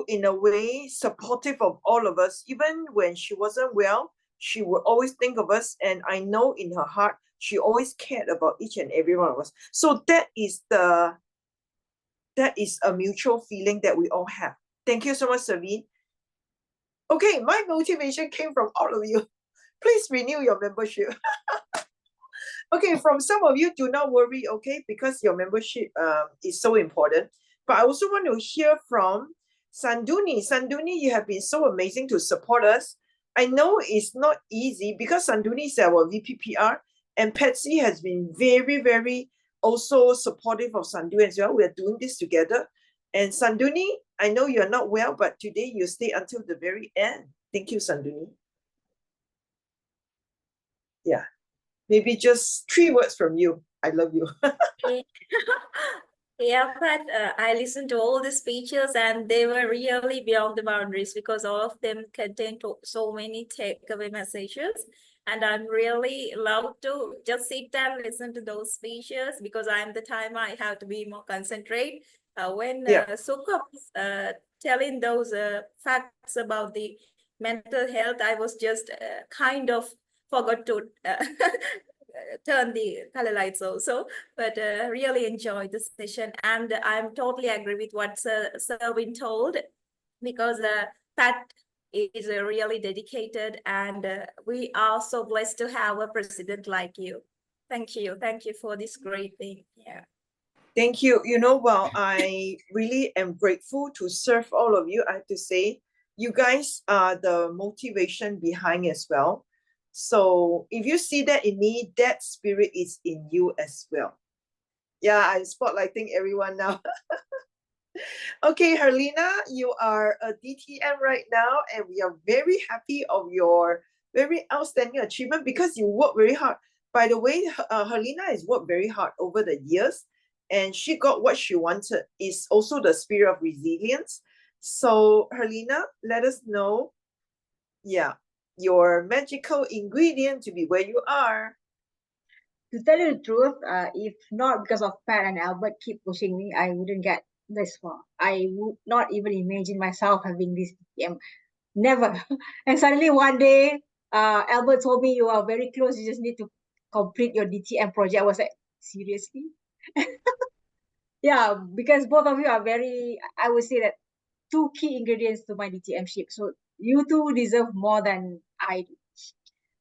in a way supportive of all of us. Even when she wasn't well, she would always think of us, and I know in her heart she always cared about each and every one of us. So that is a mutual feeling that we all have. Thank you so much, Survene. Okay, my motivation came from all of you. Please renew your membership. Okay, from some of you, do not worry, okay, because your membership is so important. But I also want to hear from Sanduni. Sanduni, you have been so amazing to support us. I know it's not easy because Sanduni is our VPPR, and Patsy has been very, very also supportive of Sanduni as well. We are doing this together. And Sanduni, I know you're not well, but today you stay until the very end. Thank you, Sanduni. Yeah. Maybe just 3 words from you. I love you. Yeah, but I listened to all the speeches and they were really beyond the boundaries because all of them contained so many takeaway messages. And I'm really allowed to just sit and listen to those speeches because I'm the time I have to be more concentrate. When Sook Hwa was telling those facts about the mental health, I was just kind of forgot to turn the color lights also, but really enjoyed the session. And I'm totally agree with what Survene told, because Pat is really dedicated, and we are so blessed to have a president like you. Thank you. Thank you for this great thing. Yeah. Thank you. Well, I really am grateful to serve all of you. I have to say, you guys are the motivation behind as well. So if you see that in me, that spirit is in you as well. Yeah, I'm spotlighting everyone now. Okay, Herlina, you are a DTM right now, and we are very happy of your very outstanding achievement because you work very hard. By the way, Herlina has worked very hard over the years, and she got what she wanted. Is also the spirit of resilience. So, Herlina, let us know, your magical ingredient to be where you are. To tell you the truth, if not because of Pat and Albert keep pushing me, I wouldn't get this far. I would not even imagine myself having this DTM. Never. And suddenly one day, Albert told me, you are very close. You just need to complete your DTM project. I was like, seriously? Yeah, because both of you are very, I would say that 2 key ingredients to my DTM ship. So you two deserve more than I do.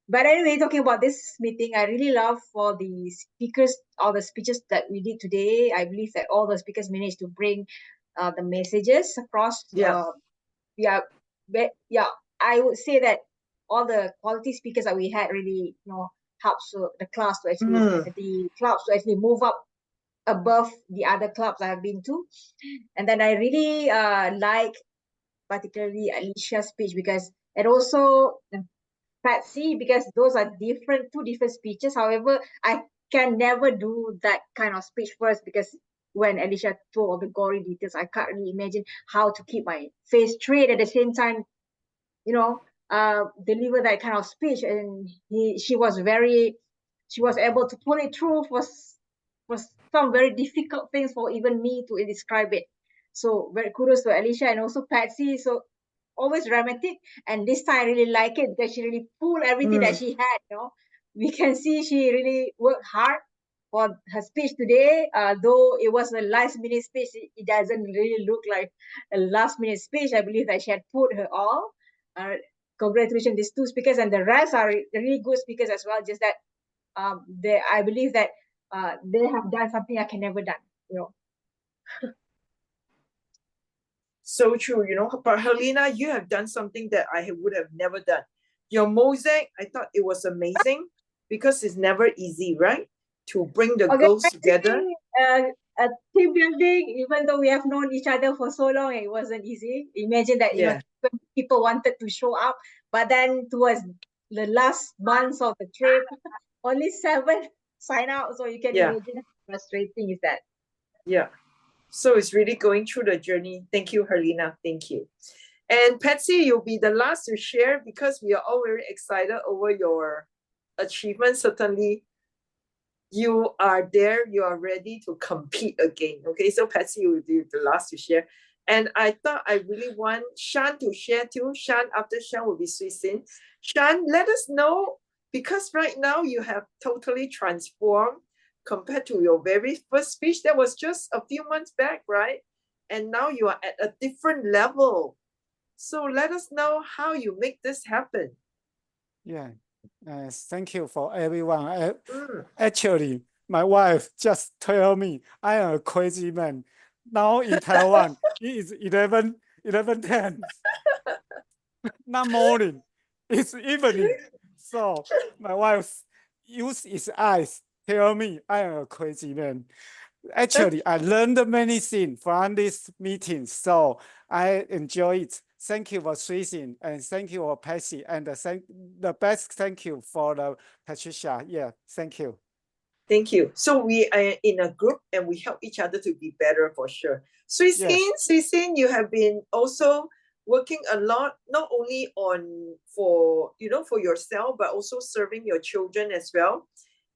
But anyway, talking about this meeting, I really love for the speakers, all the speeches that we did today. I believe that all the speakers managed to bring the messages across. I would say that all the quality speakers that we had really, helps the class to actually, the clubs to actually move up above the other clubs I have been to. And then I really like particularly Alicia's speech because, and also Patsy, because those are two different speeches. However, I can never do that kind of speech first because when Alicia told all the gory details, I can't really imagine how to keep my face straight at the same time, you know, deliver that kind of speech. And she was able to pull it through for some very difficult things for even me to describe it. So very kudos to Alicia and also Patsy. So always dramatic, and this time I really like it because she really pulled everything that she had. We can see she really worked hard for her speech today. Though it was a last minute speech, it doesn't really look like a last minute speech. I believe that she had put her all. Congratulations, these two speakers, and the rest are really good speakers as well. Just that I believe that they have done something I can never done. So true, but Herlina, you have done something that I would have never done. Your mosaic, I thought it was amazing because it's never easy, right? To bring the girls together. A team building, even though we have known each other for so long, it wasn't easy. Imagine that, people wanted to show up, but then towards the last months of the trip, only 7 sign out. So you can imagine how frustrating is that. Yeah. So it's really going through the journey. Thank you, Herlina. Thank you. And Patsy, you'll be the last to share because we are all very excited over your achievement. Certainly, you are there. You are ready to compete again. Okay, so Patsy, you will be the last to share. And I thought I really want Shan to share too. Shan, after Shan will be Shwe Sin. Shan, let us know, because right now you have totally transformed compared to your very first speech. That was just a few months back, right? And now you are at a different level. So let us know how you make this happen. Yeah, thank you for everyone. Actually, my wife just told me I am a crazy man. Now in Taiwan, it is 11:10. Not morning, it's evening. So my wife used his eyes tell me I am a crazy man. Actually, I learned many things from this meeting, so I enjoy it. Thank you for Shwe Sin, and thank you for Patsy, and the best thank you for the Patricia. Yeah, thank you. Thank you. So we are in a group and we help each other to be better for sure. Shwe Sin, you have been also working a lot, not only for yourself, but also serving your children as well,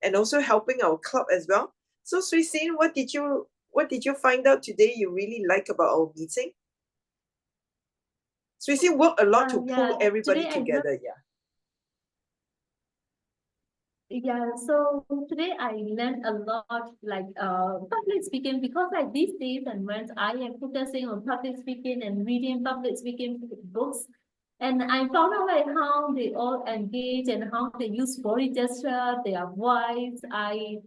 and also helping our club as well. So Shwe Sin, what did you find out today you really like about our meeting? Shwe Sin worked a lot to pull everybody together. Yeah, so today I learned a lot, like public speaking, because like these days and when I am focusing on public speaking and reading public speaking books, and I found out like how they all engage and how they use body gesture, their voice. I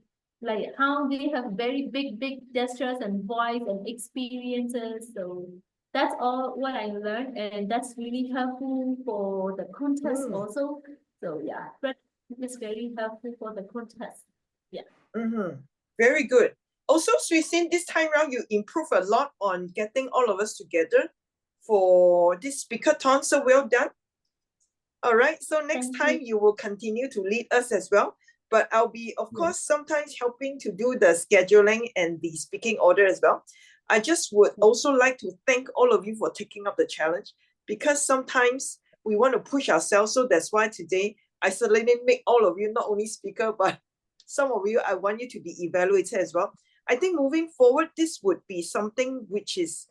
like how they have very big gestures and voice and experiences. So that's all what I learned, and that's really helpful for the contest also. So yeah, but it's very helpful for the contest. Yeah. Very good. Also, Shwe Sin, this time around, you improve a lot on getting all of us together for this speakathon. So well done. All right. So next time you will continue to lead us as well. But I'll be, of course, sometimes helping to do the scheduling and the speaking order as well. I just would also like to thank all of you for taking up the challenge, because sometimes we want to push ourselves. So that's why today I certainly make all of you not only speaker, but some of you, I want you to be evaluated as well. I think moving forward, this would be something which is,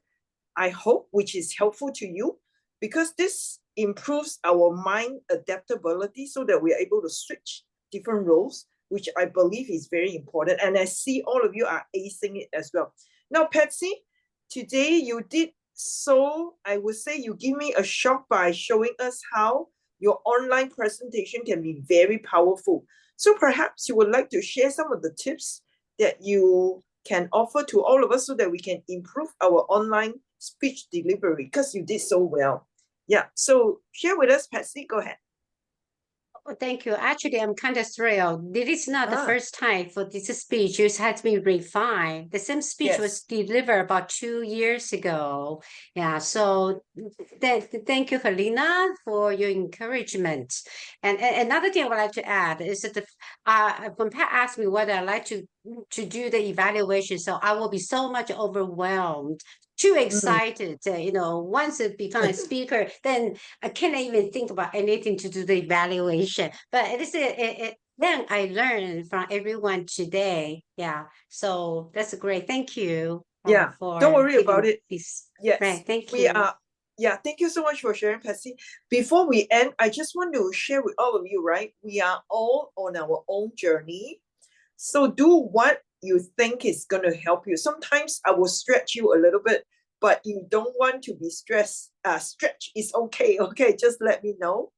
I hope, which is helpful to you, because this improves our mind adaptability so that we are able to switch different roles, which I believe is very important. And I see all of you are acing it as well. Now, Patsy, today you did so, I would say you give me a shock by showing us how your online presentation can be very powerful. So perhaps you would like to share some of the tips that you can offer to all of us so that we can improve our online speech delivery, because you did so well. Yeah, so share with us, Patsy, go ahead. Oh, thank you. Actually, I'm kind of thrilled. This is not the first time for this speech. It has been refined. The same speech was delivered about 2 years ago. Yeah, so thank you, Herlina, for your encouragement. And another thing I would like to add is that when Pat asked me whether I like to do the evaluation, so I will be so much overwhelmed. Too excited, once I become a speaker, then I can't even think about anything to do the evaluation. But it is then I learned from everyone today. Yeah, so that's great. Thank you. For don't worry about it. This. Yes, Right, thank we you. are. Yeah, thank you so much for sharing, Patsy. Before we end, I just want to share with all of you, right? We are all on our own journey. So do what you think is going to help you. Sometimes I will stretch you a little bit, but you don't want to be stressed. Stretch is okay. Okay, just let me know.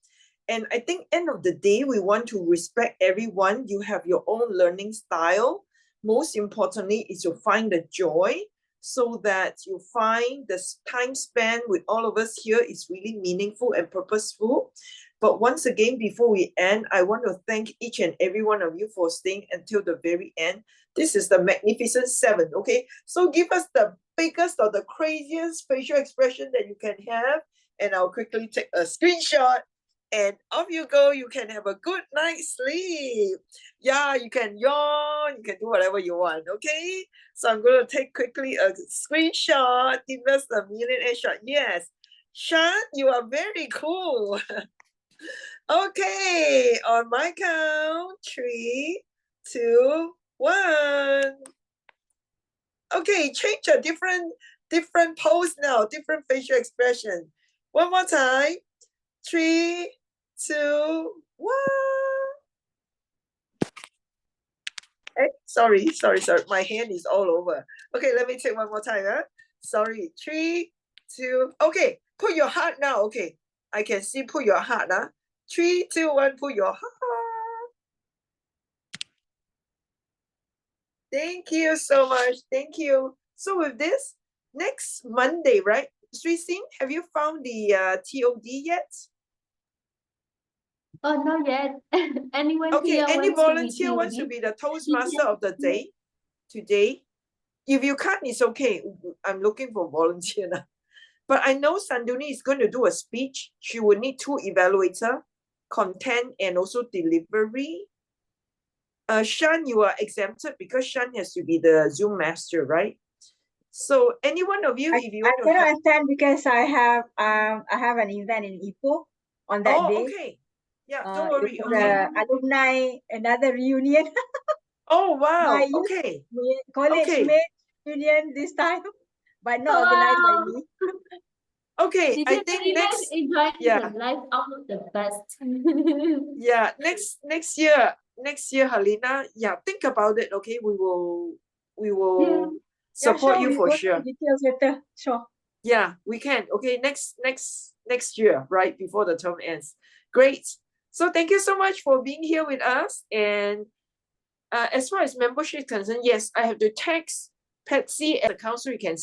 And I think end of the day, we want to respect everyone. You have your own learning style. Most importantly is to find the joy so that you find the time spent with all of us here is really meaningful and purposeful. But once again, before we end, I want to thank each and every one of you for staying until the very end. This is the Magnificent Seven, okay? So give us the biggest or the craziest facial expression that you can have, and I'll quickly take a screenshot. And off you go. You can have a good night's sleep. Yeah, you can yawn. You can do whatever you want, okay? So I'm going to take quickly a screenshot. Give us a millionaire shot. Yes. Shan, you are very cool. Okay, on my count, 3, 2, 1. Okay, change a different pose now, different facial expression. One more time. 3, 2, 1. Hey, sorry. My hand is all over. Okay, let me take one more time. Sorry. 3, 2. Okay, put your heart now. Okay, I can see put your heart. 3, 2, 1. Put your heart. Thank you so much. Thank you. So with this, next Monday, right? Shwe Sin, have you found the TOD yet? Oh, not yet. Anyone Okay, here any wants to be volunteer wants to TOD? be the Toastmaster of the day today? If you can't, it's okay. I'm looking for volunteer now. But I know Sanduni is going to do a speech. She will need 2 evaluator, content and also delivery. Shan, you are exempted because Shan has to be the Zoom master, right? So any one of you, if you want to cannot help. attend because I have an event in Ipoh on that day. Okay. Yeah, don't worry. It's Okay. alumni, another reunion. Oh wow. My youth Okay. college Okay. mate reunion this time, but not organized by me. Okay, I DTM think Herlina next. is enjoying Yeah. the life out of the best. Yeah, next year, Herlina. Yeah, think about it. Okay, we will Yeah, support sure, you we for go sure. into details later. Sure. Yeah, we can. Okay, next year, right before the term ends. Great. So thank you so much for being here with us. And as far as membership is concerned, yes, I have to text Patsy at the council. You can